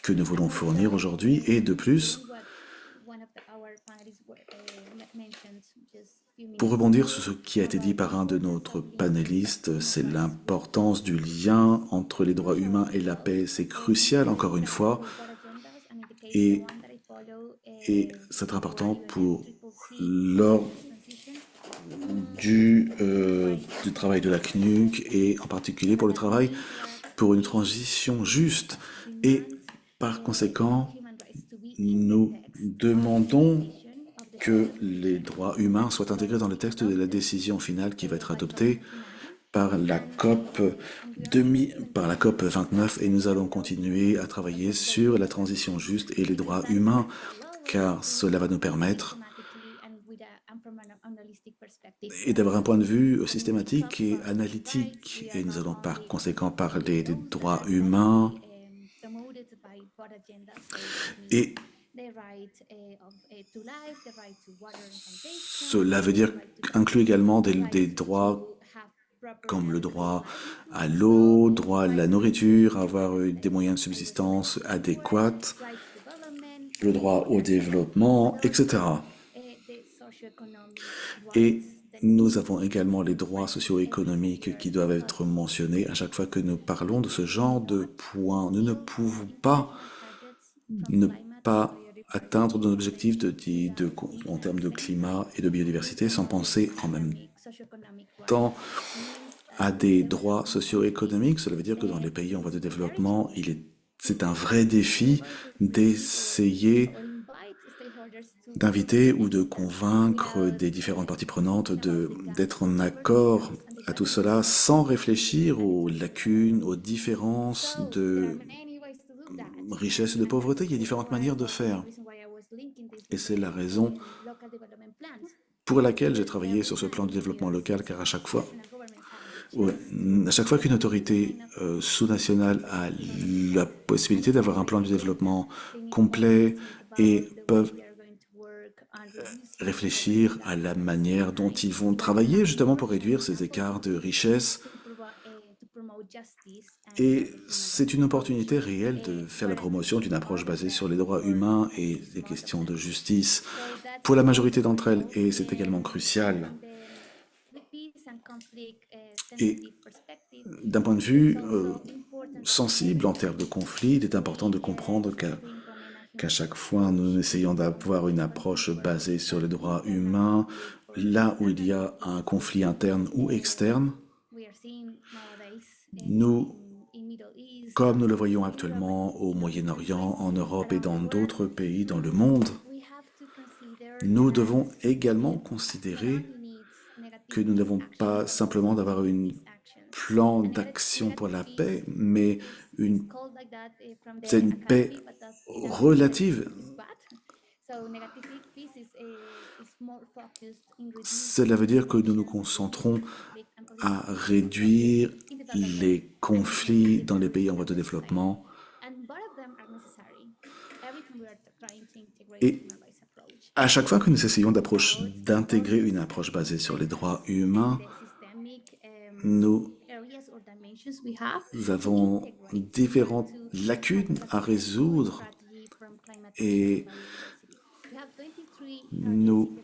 que nous voulons fournir aujourd'hui. Et de plus, pour rebondir sur ce qui a été dit par un de notre panélistes, c'est l'importance du lien entre les droits humains et la paix. C'est crucial, encore une fois, et c'est important pour lors du travail de la CNUC et en particulier pour le travail pour une transition juste. Et par conséquent, nous demandons que les droits humains soient intégrés dans le texte de la décision finale qui va être adoptée par la COP 29 et nous allons continuer à travailler sur la transition juste et les droits humains car cela va nous permettre et d'avoir un point de vue systématique et analytique et nous allons par conséquent parler des droits humains et cela veut dire inclut également des droits comme le droit à l'eau, droit à la nourriture, avoir des moyens de subsistance adéquats, le droit au développement, etc. Et nous avons également les droits socio-économiques qui doivent être mentionnés à chaque fois que nous parlons de ce genre de points. Nous ne pouvons pas ne pas atteindre nos objectifs en termes de climat et de biodiversité sans penser en même temps à des droits socio-économiques. Cela veut dire que dans les pays en voie de développement, c'est un vrai défi d'essayer d'inviter ou de convaincre des différentes parties prenantes d'être en accord à tout cela sans réfléchir aux lacunes, aux différences de richesse et de pauvreté. Il y a différentes manières de faire. Et c'est la raison pour laquelle j'ai travaillé sur ce plan de développement local, car à chaque fois qu'une autorité sous-nationale a la possibilité d'avoir un plan de développement complet et peuvent réfléchir à la manière dont ils vont travailler justement pour réduire ces écarts de richesse. Et c'est une opportunité réelle de faire la promotion d'une approche basée sur les droits humains et les questions de justice pour la majorité d'entre elles. Et c'est également crucial. Et d'un point de vue sensible en termes de conflit, il est important de comprendre qu'à chaque fois, nous essayons d'avoir une approche basée sur les droits humains, là où il y a un conflit interne ou externe. Nous, comme nous le voyons actuellement au Moyen-Orient, en Europe et dans d'autres pays dans le monde, nous devons également considérer que nous n'avons pas simplement d'avoir un plan d'action pour la paix, mais c'est une paix relative. Cela veut dire que nous nous concentrons à réduire les conflits dans les pays en voie de développement. Et à chaque fois que nous essayons d'intégrer une approche basée sur les droits humains, nous avons différentes lacunes à résoudre et nous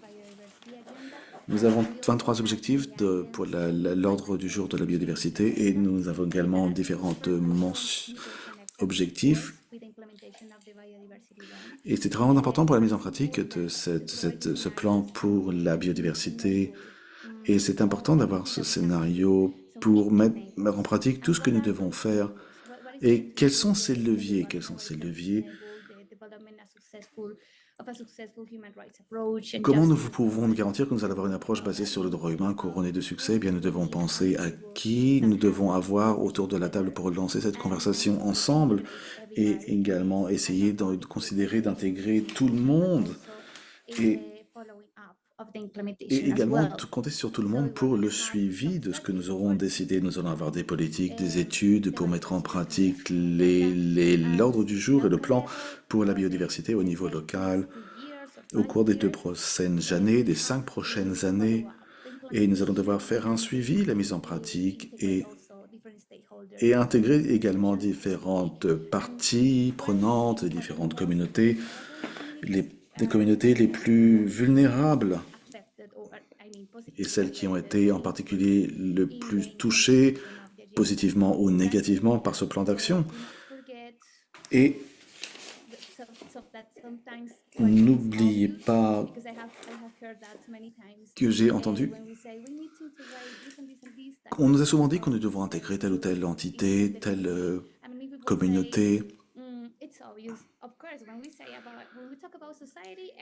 avons 23 objectifs pour l'ordre du jour de la biodiversité et nous avons également différents objectifs. Et c'est vraiment important pour la mise en pratique de ce plan pour la biodiversité. Et c'est important d'avoir ce scénario pour mettre en pratique tout ce que nous devons faire. Et quels sont ces leviers? Comment nous pouvons garantir que nous allons avoir une approche basée sur le droit humain couronnée de succès? Eh bien, nous devons penser à qui nous devons avoir autour de la table pour lancer cette conversation ensemble et également essayer de considérer d'intégrer tout le monde et également compter sur tout le monde pour le suivi de ce que nous aurons décidé. Nous allons avoir des politiques, des études pour mettre en pratique l'ordre du jour et le plan pour la biodiversité au niveau local au cours des 2 prochaines années, des 5 prochaines années. Et nous allons devoir faire un suivi, la mise en pratique et intégrer également différentes parties prenantes, différentes communautés, les communautés les plus vulnérables et celles qui ont été en particulier le plus touchées positivement ou négativement par ce plan d'action. Et n'oubliez pas que j'ai entendu qu'on nous a souvent dit que nous devons intégrer telle ou telle entité, telle communauté.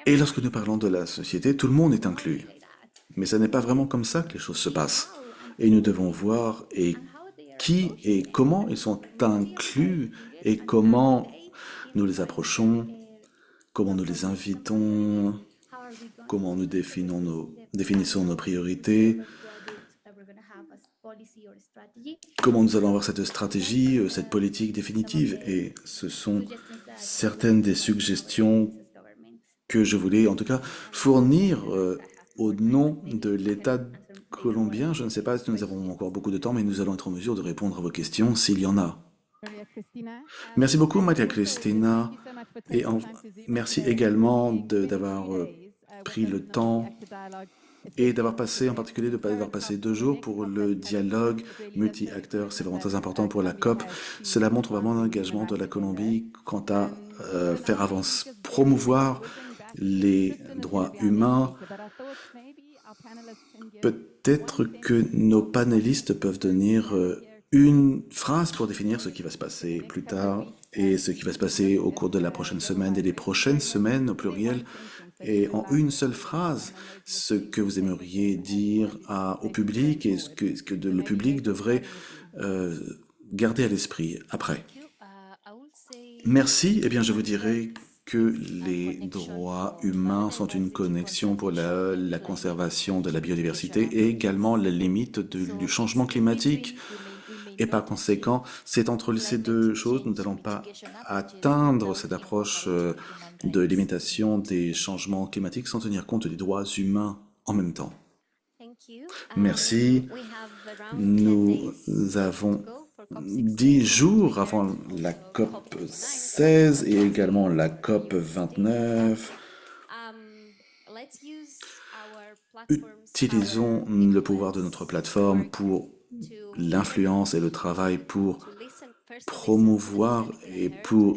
Et lorsque nous parlons de la société, tout le monde est inclus. Mais ce n'est pas vraiment comme ça que les choses se passent. Et nous devons voir qui et comment ils sont inclus et comment nous les approchons, comment nous les invitons, comment nous définissons nos priorités, comment nous allons avoir cette stratégie, cette politique définitive. Et ce sont certaines des suggestions que je voulais en tout cas fournir au nom de l'État colombien. Je ne sais pas si nous avons encore beaucoup de temps, mais nous allons être en mesure de répondre à vos questions s'il y en a. Merci beaucoup, Maria Cristina. Et merci également d'avoir pris le temps et d'avoir passé, en particulier, d'avoir passé 2 jours pour le dialogue multi-acteurs. C'est vraiment très important pour la COP. Cela montre vraiment l'engagement de la Colombie quant à promouvoir les droits humains. Peut-être que nos panélistes peuvent donner une phrase pour définir ce qui va se passer plus tard et ce qui va se passer au cours de la prochaine semaine et les prochaines semaines au pluriel. Et en une seule phrase, ce que vous aimeriez dire au public et ce que le public devrait garder à l'esprit après. Merci. Eh bien, je vous dirais que les droits humains sont une connexion pour la conservation de la biodiversité et également la limite du changement climatique. Et par conséquent, c'est entre ces deux choses, nous n'allons pas atteindre cette approche de limitation des changements climatiques sans tenir compte des droits humains en même temps. Merci. Nous avons 10 jours avant la COP 16 et également la COP 29. Utilisons le pouvoir de notre plateforme pour l'influence et le travail pour promouvoir et pour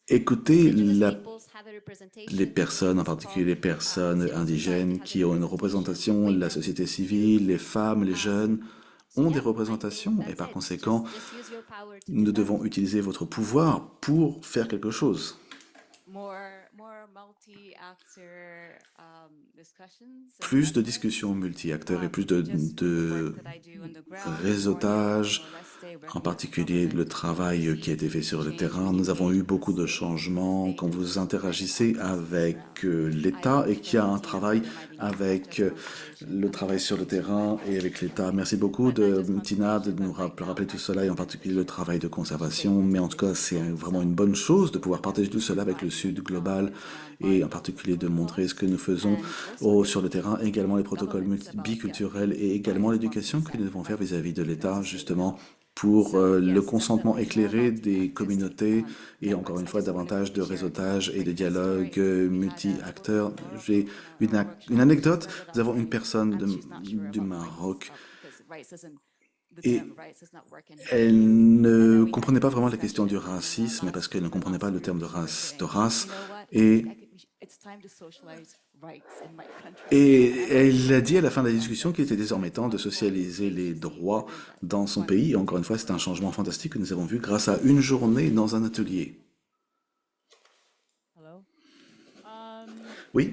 écouter les personnes, en particulier les personnes indigènes qui ont une représentation, la société civile, les femmes, les jeunes ont des représentations et par conséquent, nous devons utiliser votre pouvoir pour faire quelque chose. Plus de discussions multi-acteurs et plus de réseautage, en particulier le travail qui a été fait sur le terrain. Nous avons eu beaucoup de changements quand vous interagissez avec l'État et qu'il y a un travail avec le travail sur le terrain et avec l'État. Merci beaucoup Tina de nous rappeler tout cela et en particulier le travail de conservation. Mais en tout cas, c'est vraiment une bonne chose de pouvoir partager tout cela avec le Sud global et en particulier de montrer ce que nous faisons sur le terrain, également les protocoles biculturels et également l'éducation que nous devons faire vis-à-vis de l'État, justement, pour le consentement éclairé des communautés et encore une fois davantage de réseautage et de dialogue multi-acteurs. J'ai une anecdote. Nous avons une personne du Maroc et elle ne comprenait pas vraiment la question du racisme parce qu'elle ne comprenait pas le terme de race et elle a dit à la fin de la discussion qu'il était désormais temps de socialiser les droits dans son pays. Et encore une fois, c'est un changement fantastique que nous avons vu grâce à une journée dans un atelier. Oui.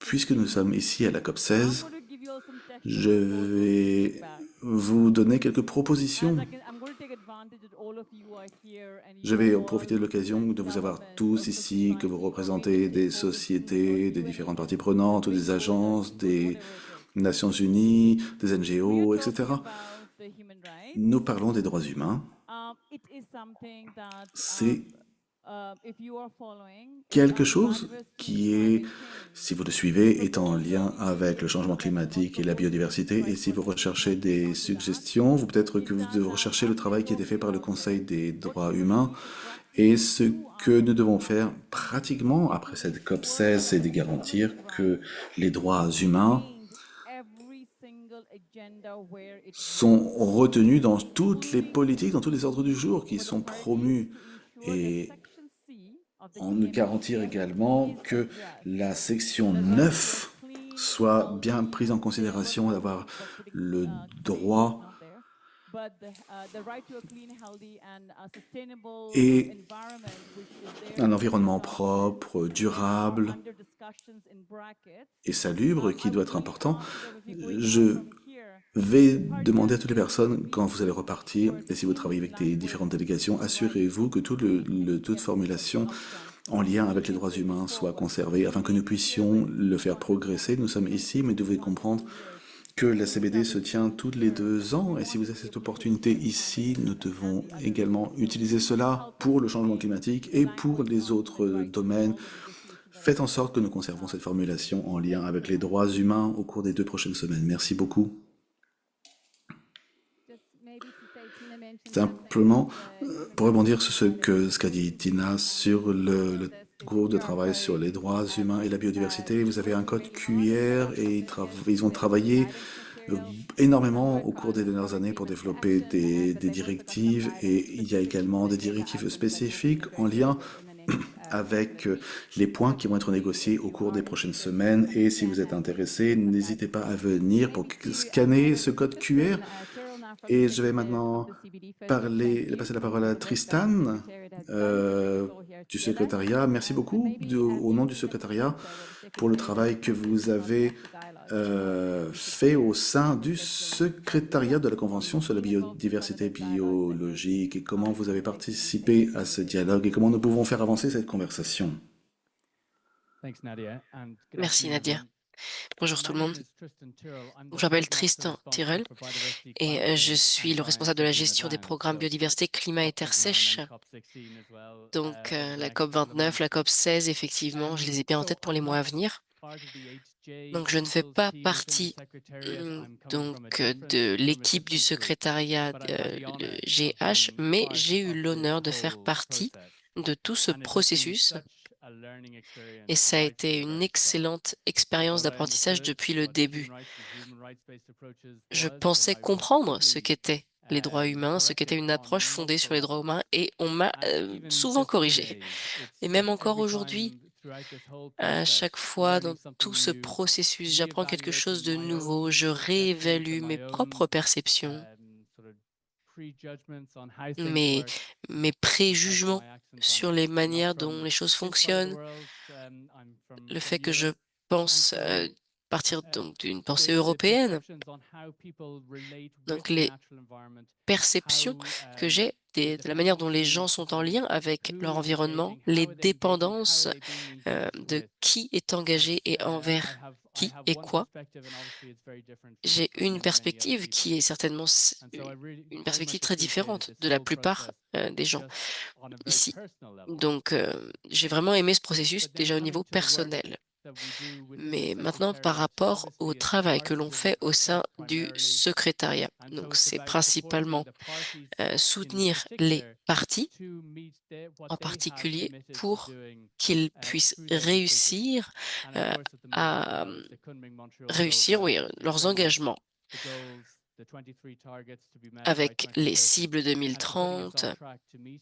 Puisque nous sommes ici à la COP 16, je vais vous donner quelques propositions. Je vais profiter de l'occasion de vous avoir tous ici, que vous représentez des sociétés, des différentes parties prenantes, ou des agences, des Nations Unies, des NGO, etc. Nous parlons des droits humains. C'est quelque chose qui est, si vous le suivez, est en lien avec le changement climatique et la biodiversité. Et si vous recherchez des suggestions, peut-être que vous devez rechercher le travail qui a été fait par le Conseil des droits humains. Et ce que nous devons faire pratiquement après cette COP 16, c'est de garantir que les droits humains sont retenus dans toutes les politiques, dans tous les ordres du jour qui sont promus. Et on nous garantir également que la section 9 soit bien prise en considération, d'avoir le droit et un environnement propre, durable et salubre qui doit être important. Je vais demander à toutes les personnes, quand vous allez repartir, et si vous travaillez avec des différentes délégations, assurez-vous que toute formulation en lien avec les droits humains soit conservée, afin que nous puissions le faire progresser. Nous sommes ici, mais vous devez comprendre que la CBD se tient tous les 2 ans, et si vous avez cette opportunité ici, nous devons également utiliser cela pour le changement climatique et pour les autres domaines. Faites en sorte que nous conservons cette formulation en lien avec les droits humains au cours des 2 prochaines semaines. Merci beaucoup. Simplement, pour rebondir sur ce qu'a dit Tina sur le groupe de travail sur les droits humains et la biodiversité, vous avez un code QR et ils ont travaillé énormément au cours des dernières années pour développer des directives et il y a également des directives spécifiques en lien avec les points qui vont être négociés au cours des prochaines semaines. Et si vous êtes intéressé, n'hésitez pas à venir pour scanner ce code QR. Et je vais maintenant passer la parole à Tristan du secrétariat. Merci beaucoup au nom du secrétariat pour le travail que vous avez fait au sein du secrétariat de la Convention sur la biodiversité biologique et comment vous avez participé à ce dialogue et comment nous pouvons faire avancer cette conversation. Merci Nadia. Bonjour tout le monde. Je m'appelle Tristan Tyrrell et je suis le responsable de la gestion des programmes biodiversité, climat et terre sèche. Donc la COP 29, la COP 16, effectivement, je les ai bien en tête pour les mois à venir. Donc je ne fais pas partie de l'équipe du secrétariat, le GH, mais j'ai eu l'honneur de faire partie de tout ce processus et ça a été une excellente expérience d'apprentissage depuis le début. Je pensais comprendre ce qu'étaient les droits humains, ce qu'était une approche fondée sur les droits humains, et on m'a souvent corrigé. Et même encore aujourd'hui, à chaque fois dans tout ce processus, j'apprends quelque chose de nouveau, je réévalue mes propres perceptions, mes, mes préjugements sur les manières dont les choses fonctionnent, le fait que je pense partir donc d'une pensée européenne, donc les perceptions que j'ai de la manière dont les gens sont en lien avec leur environnement, les dépendances de qui est engagé et envers qui et quoi. J'ai une perspective qui est certainement une perspective très différente de la plupart des gens ici. Donc, j'ai vraiment aimé ce processus déjà au niveau personnel. Mais maintenant, par rapport au travail que l'on fait au sein du secrétariat, donc c'est principalement soutenir les partis, en particulier pour qu'ils puissent réussir à réussir, oui, leurs engagements avec les cibles 2030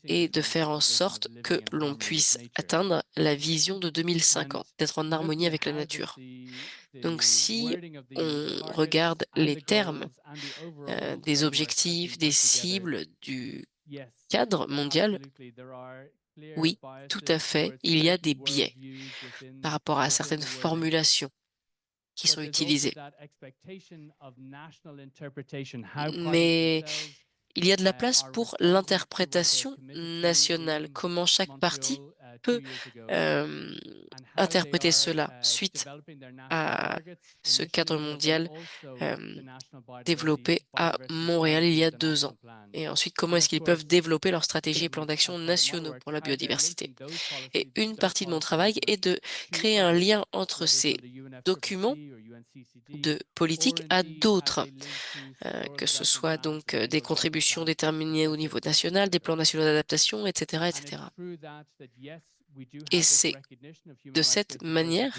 et de faire en sorte que l'on puisse atteindre la vision de 2050, d'être en harmonie avec la nature. Donc si on regarde les termes des objectifs, des cibles, du cadre mondial, oui, tout à fait, il y a des biais par rapport à certaines formulations qui sont utilisées. Mais il y a de la place pour l'interprétation nationale, comment chaque parti peut interpréter cela suite à ce cadre mondial développé à Montréal il y a 2 ans. Et ensuite, comment est-ce qu'ils peuvent développer leurs stratégies et plans d'action nationaux pour la biodiversité. Et une partie de mon travail est de créer un lien entre ces documents de politique à d'autres, que ce soit donc des contributions déterminées au niveau national, des plans nationaux d'adaptation, etc., etc. Et c'est de cette manière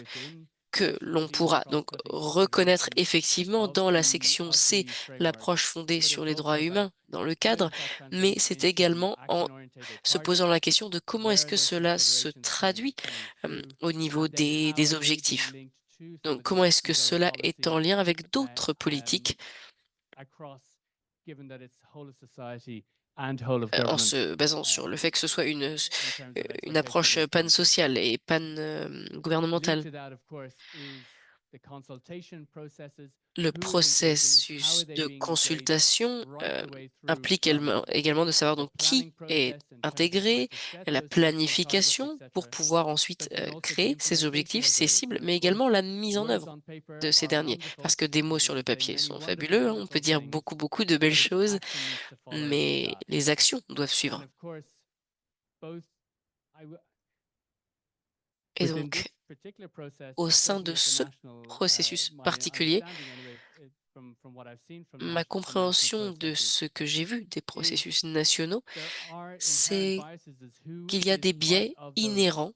que l'on pourra donc reconnaître effectivement dans la section C l'approche fondée sur les droits humains dans le cadre, mais c'est également en se posant la question de comment est-ce que cela se traduit au niveau des objectifs. Donc comment est-ce que cela est en lien avec d'autres politiques en se basant sur le fait que ce soit une approche pan-sociale et pan-gouvernementale. Le processus de consultation implique également de savoir donc qui est intégré, la planification pour pouvoir ensuite créer ces objectifs, ces cibles, mais également la mise en œuvre de ces derniers. Parce que des mots sur le papier sont fabuleux, hein, on peut dire beaucoup, beaucoup de belles choses, mais les actions doivent suivre. Et donc, au sein de ce processus particulier, ma compréhension de ce que j'ai vu des processus nationaux, c'est qu'il y a des biais inhérents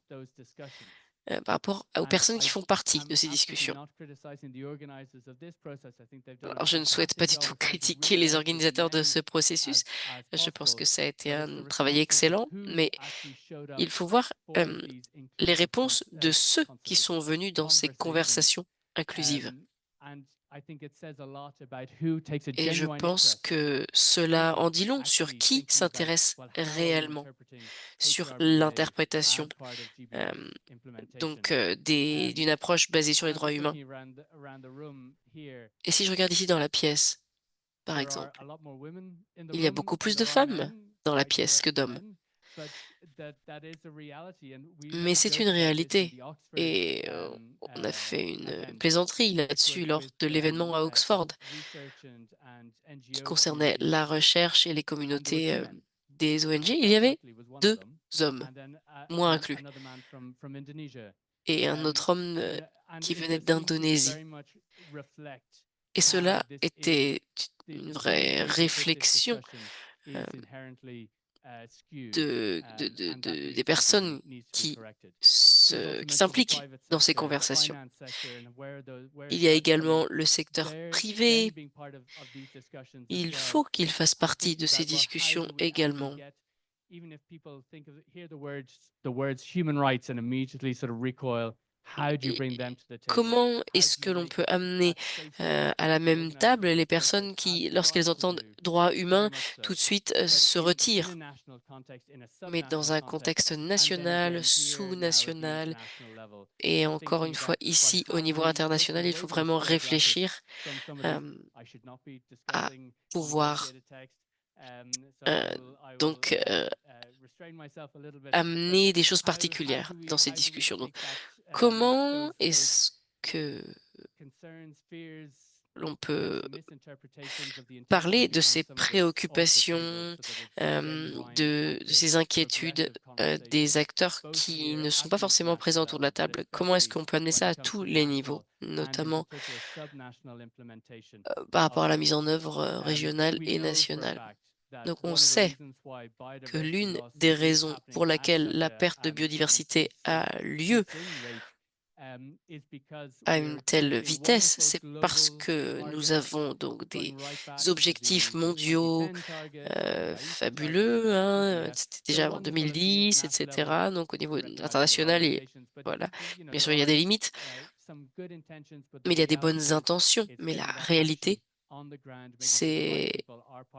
par rapport aux personnes qui font partie de ces discussions. Alors, je ne souhaite pas du tout critiquer les organisateurs de ce processus. Je pense que ça a été un travail excellent, mais il faut voir les réponses de ceux qui sont venus dans ces conversations inclusives. Et je pense que cela en dit long sur qui s'intéresse réellement sur l'interprétation d'une approche basée sur les droits humains. Et si je regarde ici dans la pièce, par exemple, il y a beaucoup plus de femmes dans la pièce que d'hommes. Mais c'est une réalité. Et on a fait une plaisanterie là-dessus lors de l'événement à Oxford qui concernait la recherche et les communautés des ONG. Il y avait 2 hommes, moi inclus, et un autre homme qui venait d'Indonésie. Et cela était une vraie réflexion des personnes qui s'impliquent dans ces conversations. Il y a également le secteur privé. Il faut qu'il fasse partie de ces discussions également. Comment est-ce que l'on peut amener à la même table les personnes qui, lorsqu'elles entendent droits humains, tout de suite se retirent, mais dans un contexte national, sous-national, et encore une fois, ici, au niveau international, il faut vraiment réfléchir à pouvoir donc amener des choses particulières dans ces discussions. Donc, comment est-ce que l'on peut parler de ces préoccupations, de ces inquiétudes des acteurs qui ne sont pas forcément présents autour de la table? Comment est-ce qu'on peut amener ça à tous les niveaux, notamment par rapport à la mise en œuvre régionale et nationale? Donc on sait que l'une des raisons pour laquelle la perte de biodiversité a lieu à une telle vitesse, c'est parce que nous avons donc des objectifs mondiaux fabuleux, hein, c'était déjà en 2010, etc. Donc au niveau international, et voilà, bien sûr il y a des limites, mais il y a des bonnes intentions. Mais la réalité, c'est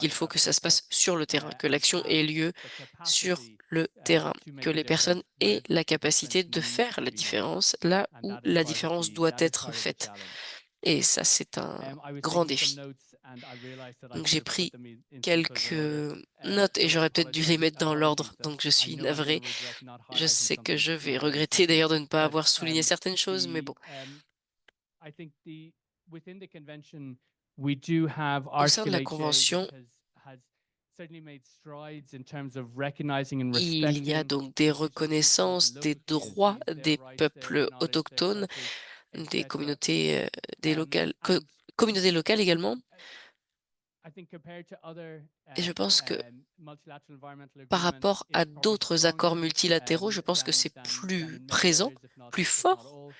qu'il faut que ça se passe sur le terrain, que l'action ait lieu sur le terrain, que les personnes aient la capacité de faire la différence là où la différence doit être faite. Et ça, c'est un grand défi. Donc j'ai pris quelques notes et j'aurais peut-être dû les mettre dans l'ordre, donc je suis navrée. Je sais que je vais regretter d'ailleurs de ne pas avoir souligné certaines choses, mais bon. Au sein de la Convention, il y a donc des reconnaissances des droits des peuples autochtones, des communautés, communautés locales également. Et je pense que par rapport à d'autres accords multilatéraux, je pense que c'est plus présent, plus fort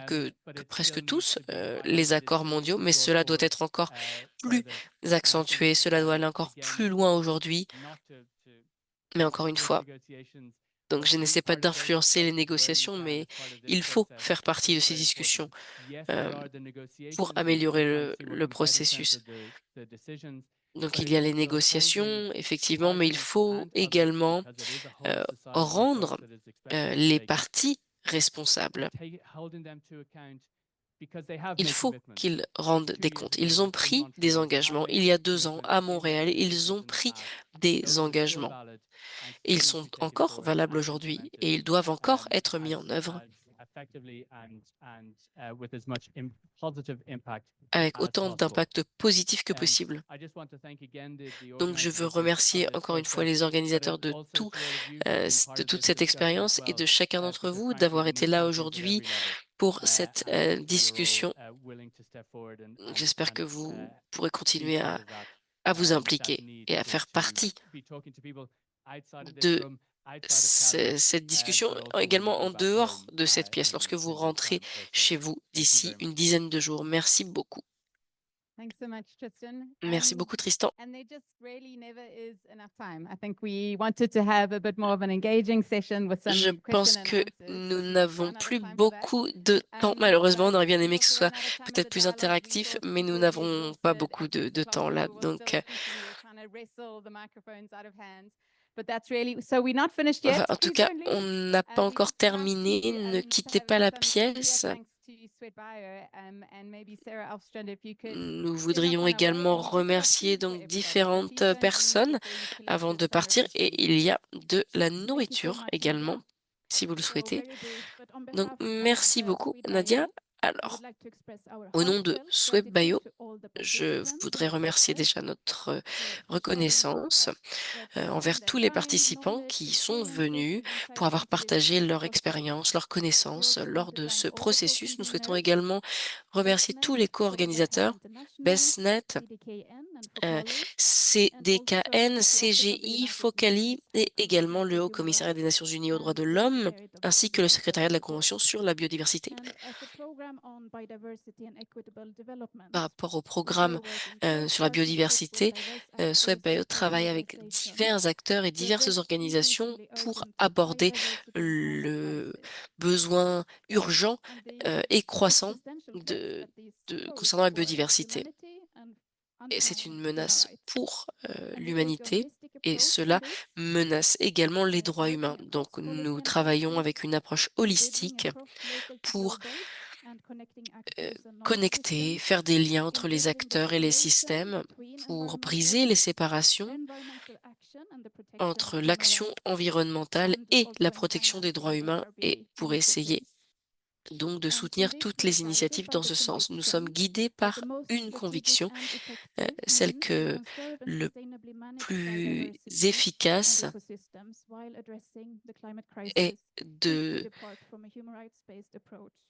que presque tous les accords mondiaux, mais cela doit être encore plus accentué, cela doit aller encore plus loin aujourd'hui. Mais encore une fois, donc je n'essaie pas d'influencer les négociations, mais il faut faire partie de ces discussions pour améliorer le processus. Donc il y a les négociations, effectivement, mais il faut également rendre les parties responsables. Il faut qu'ils rendent des comptes. Ils ont pris des engagements. Il y a 2 ans, à Montréal, ils ont pris des engagements. Ils sont encore valables aujourd'hui et ils doivent encore être mis en œuvre avec autant d'impact positif que possible. Donc je veux remercier encore une fois les organisateurs de toute cette expérience et de chacun d'entre vous d'avoir été là aujourd'hui pour cette discussion. J'espère que vous pourrez continuer à vous impliquer et à faire partie de cette discussion également en dehors de cette pièce, lorsque vous rentrez chez vous d'ici une dizaine de jours. Merci beaucoup. Merci beaucoup, Tristan. Je pense que nous n'avons plus beaucoup de temps. Malheureusement, on aurait bien aimé que ce soit peut-être plus interactif, mais nous n'avons pas beaucoup de temps là. Donc, enfin, en tout cas, on n'a pas encore terminé. Ne quittez pas la pièce. Nous voudrions également remercier donc différentes personnes avant de partir et il y a de la nourriture également, si vous le souhaitez. Donc, merci beaucoup, Nadia. Alors, au nom de Swep Bio, je voudrais remercier déjà notre reconnaissance envers tous les participants qui sont venus pour avoir partagé leur expérience, leurs connaissances lors de ce processus. Nous souhaitons également remercier tous les co-organisateurs, BestNet, CDKN, CGI, Focali et également le Haut Commissariat des Nations Unies aux droits de l'homme, ainsi que le secrétariat de la Convention sur la biodiversité. Par rapport au programme sur la biodiversité, Swep Bio travaille avec divers acteurs et diverses organisations pour aborder le besoin urgent et croissant concernant la biodiversité. Et c'est une menace pour l'humanité et cela menace également les droits humains. Donc nous travaillons avec une approche holistique pour connecter, faire des liens entre les acteurs et les systèmes, pour briser les séparations entre l'action environnementale et la protection des droits humains et pour essayer donc de soutenir toutes les initiatives dans ce sens. Nous sommes guidés par une conviction, celle que le plus efficace est de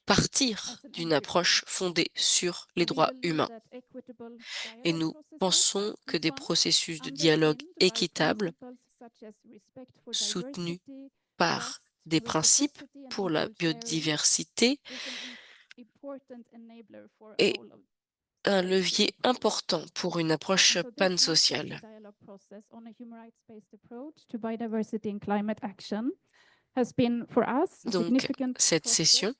partir d'une approche fondée sur les droits humains. Et nous pensons que des processus de dialogue équitable, soutenus par des principes pour la biodiversité, est un levier important pour une approche pansociale. Donc, cette session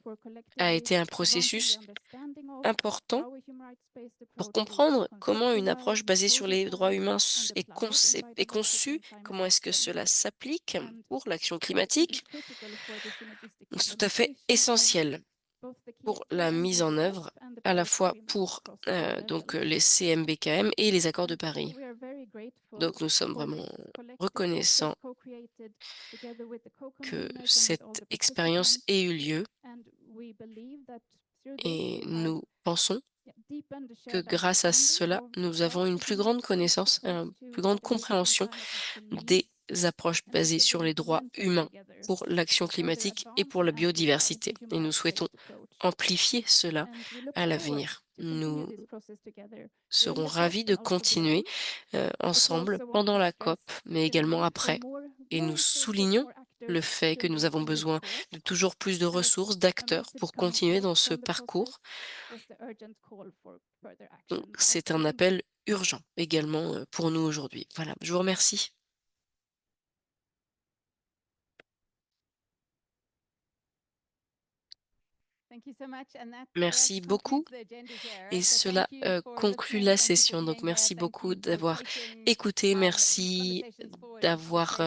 a été un processus important pour comprendre comment une approche basée sur les droits humains est conçue, comment est-ce que cela s'applique pour l'action climatique. C'est tout à fait essentiel pour la mise en œuvre, à la fois pour donc les CMBKM et les accords de Paris. Donc nous sommes vraiment reconnaissants que cette expérience ait eu lieu et nous pensons que grâce à cela, nous avons une plus grande connaissance, une plus grande compréhension des approches basées sur les droits humains pour l'action climatique et pour la biodiversité. Et nous souhaitons amplifier cela à l'avenir. Nous serons ravis de continuer ensemble pendant la COP, mais également après. Et nous soulignons le fait que nous avons besoin de toujours plus de ressources, d'acteurs pour continuer dans ce parcours. C'est un appel urgent également pour nous aujourd'hui. Voilà, je vous remercie. Merci beaucoup. Et cela conclut la session. Donc, merci beaucoup d'avoir écouté. Merci d'avoir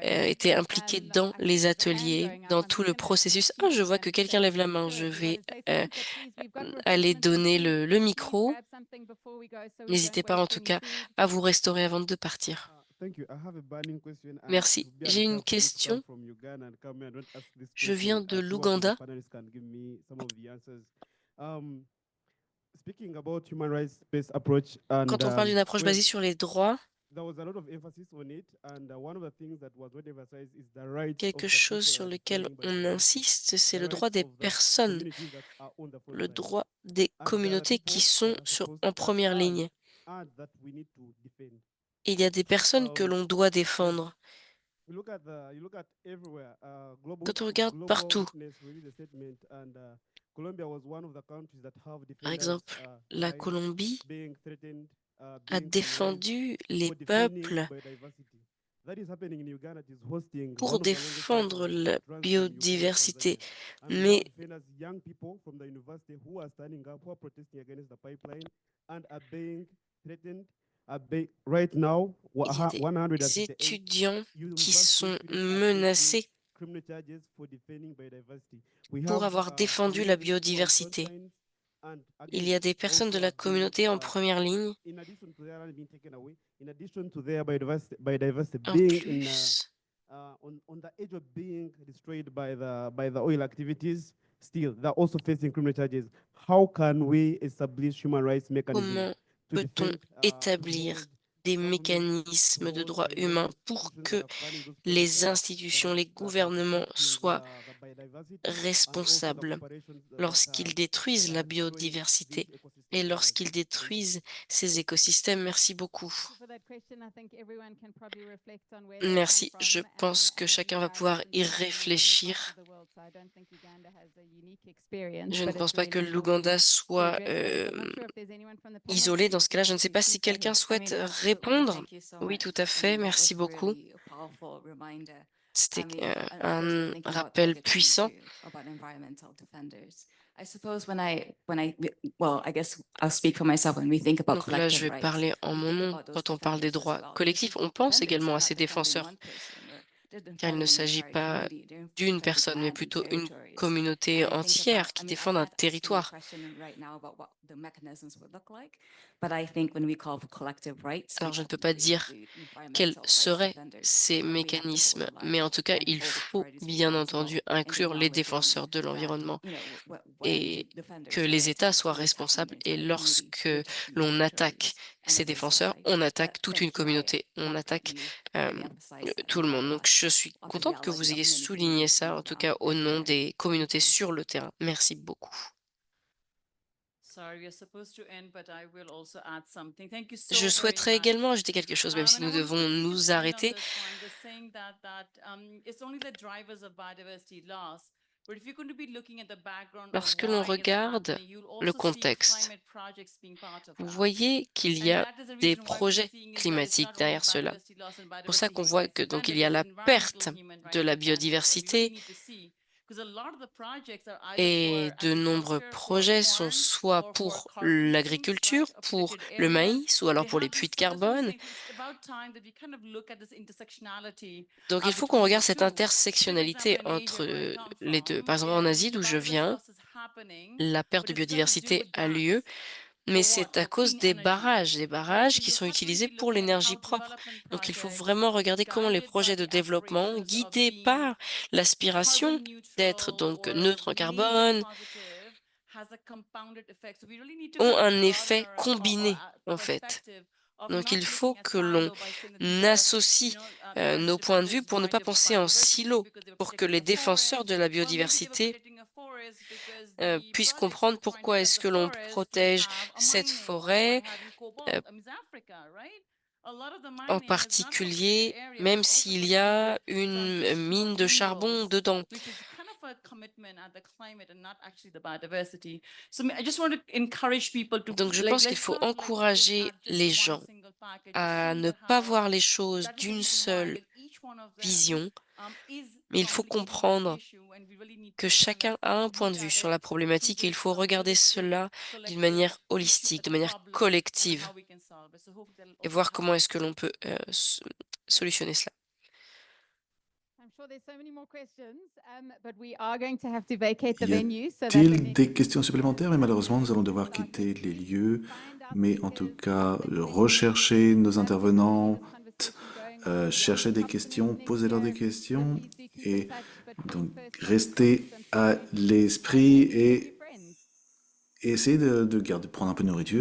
été impliqué dans les ateliers, dans tout le processus. Ah, je vois que quelqu'un lève la main. Je vais aller donner le micro. N'hésitez pas en tout cas à vous restaurer avant de partir. Merci. J'ai une question. Je viens de l'Ouganda. Quand on parle d'une approche basée sur les droits, quelque chose sur lequel on insiste, c'est le droit des personnes, le droit des communautés qui sont en première ligne. Il y a des personnes que l'on doit défendre. Quand on regarde partout, par exemple, la Colombie a défendu les peuples pour défendre la biodiversité. Mais il y a des étudiants qui sont menacés pour avoir défendu la biodiversité. Il y a des personnes de la communauté en première ligne. En plus, comment peut-on établir des mécanismes de droits humains pour que les institutions, les gouvernements soient responsables lorsqu'ils détruisent la biodiversité et lorsqu'ils détruisent ces écosystèmes? Merci beaucoup. Merci. Je pense que chacun va pouvoir y réfléchir. Je ne pense pas que l'Ouganda soit isolé dans ce cas-là. Je ne sais pas si quelqu'un souhaite répondre. Oui, tout à fait. Merci beaucoup. C'était un rappel puissant. Donc là, je vais parler en mon nom. Quand on parle des droits collectifs, on pense également à ces défenseurs, car il ne s'agit pas d'une personne, mais plutôt une communauté entière qui défend un territoire. Alors, je ne peux pas dire quels seraient ces mécanismes, mais en tout cas, il faut bien entendu inclure les défenseurs de l'environnement et que les États soient responsables. Et lorsque l'on attaque ces défenseurs, on attaque toute une communauté, on attaque tout le monde. Donc, je suis contente que vous ayez souligné ça, en tout cas au nom des communautés sur le terrain. Merci beaucoup. Je souhaiterais également ajouter quelque chose, même si nous devons nous arrêter. Lorsque l'on regarde le contexte, vous voyez qu'il y a des projets climatiques derrière cela. C'est pour ça qu'on voit que donc il y a la perte de la biodiversité et de nombreux projets sont soit pour l'agriculture, pour le maïs ou alors pour les puits de carbone. Donc il faut qu'on regarde cette intersectionnalité entre les deux. Par exemple, en Asie, d'où je viens, la perte de biodiversité a lieu, mais c'est à cause des barrages qui sont utilisés pour l'énergie propre. Donc il faut vraiment regarder comment les projets de développement, guidés par l'aspiration d'être donc neutre en carbone, ont un effet combiné en fait. Donc il faut que l'on associe nos points de vue pour ne pas penser en silo, pour que les défenseurs de la biodiversité puissent comprendre pourquoi est-ce que l'on protège cette forêt, en particulier même s'il y a une mine de charbon dedans. Donc je pense qu'il faut encourager les gens à ne pas voir les choses d'une seule vision, mais il faut comprendre que chacun a un point de vue sur la problématique et il faut regarder cela d'une manière holistique, de manière collective et voir comment est-ce que l'on peut solutionner cela. Y a-t-il des questions supplémentaires? Mais malheureusement, nous allons devoir quitter les lieux. Mais en tout cas, recherchez nos intervenants, cherchez des questions, posez-leur des questions et donc restez à l'esprit et essayez de prendre un peu de nourriture.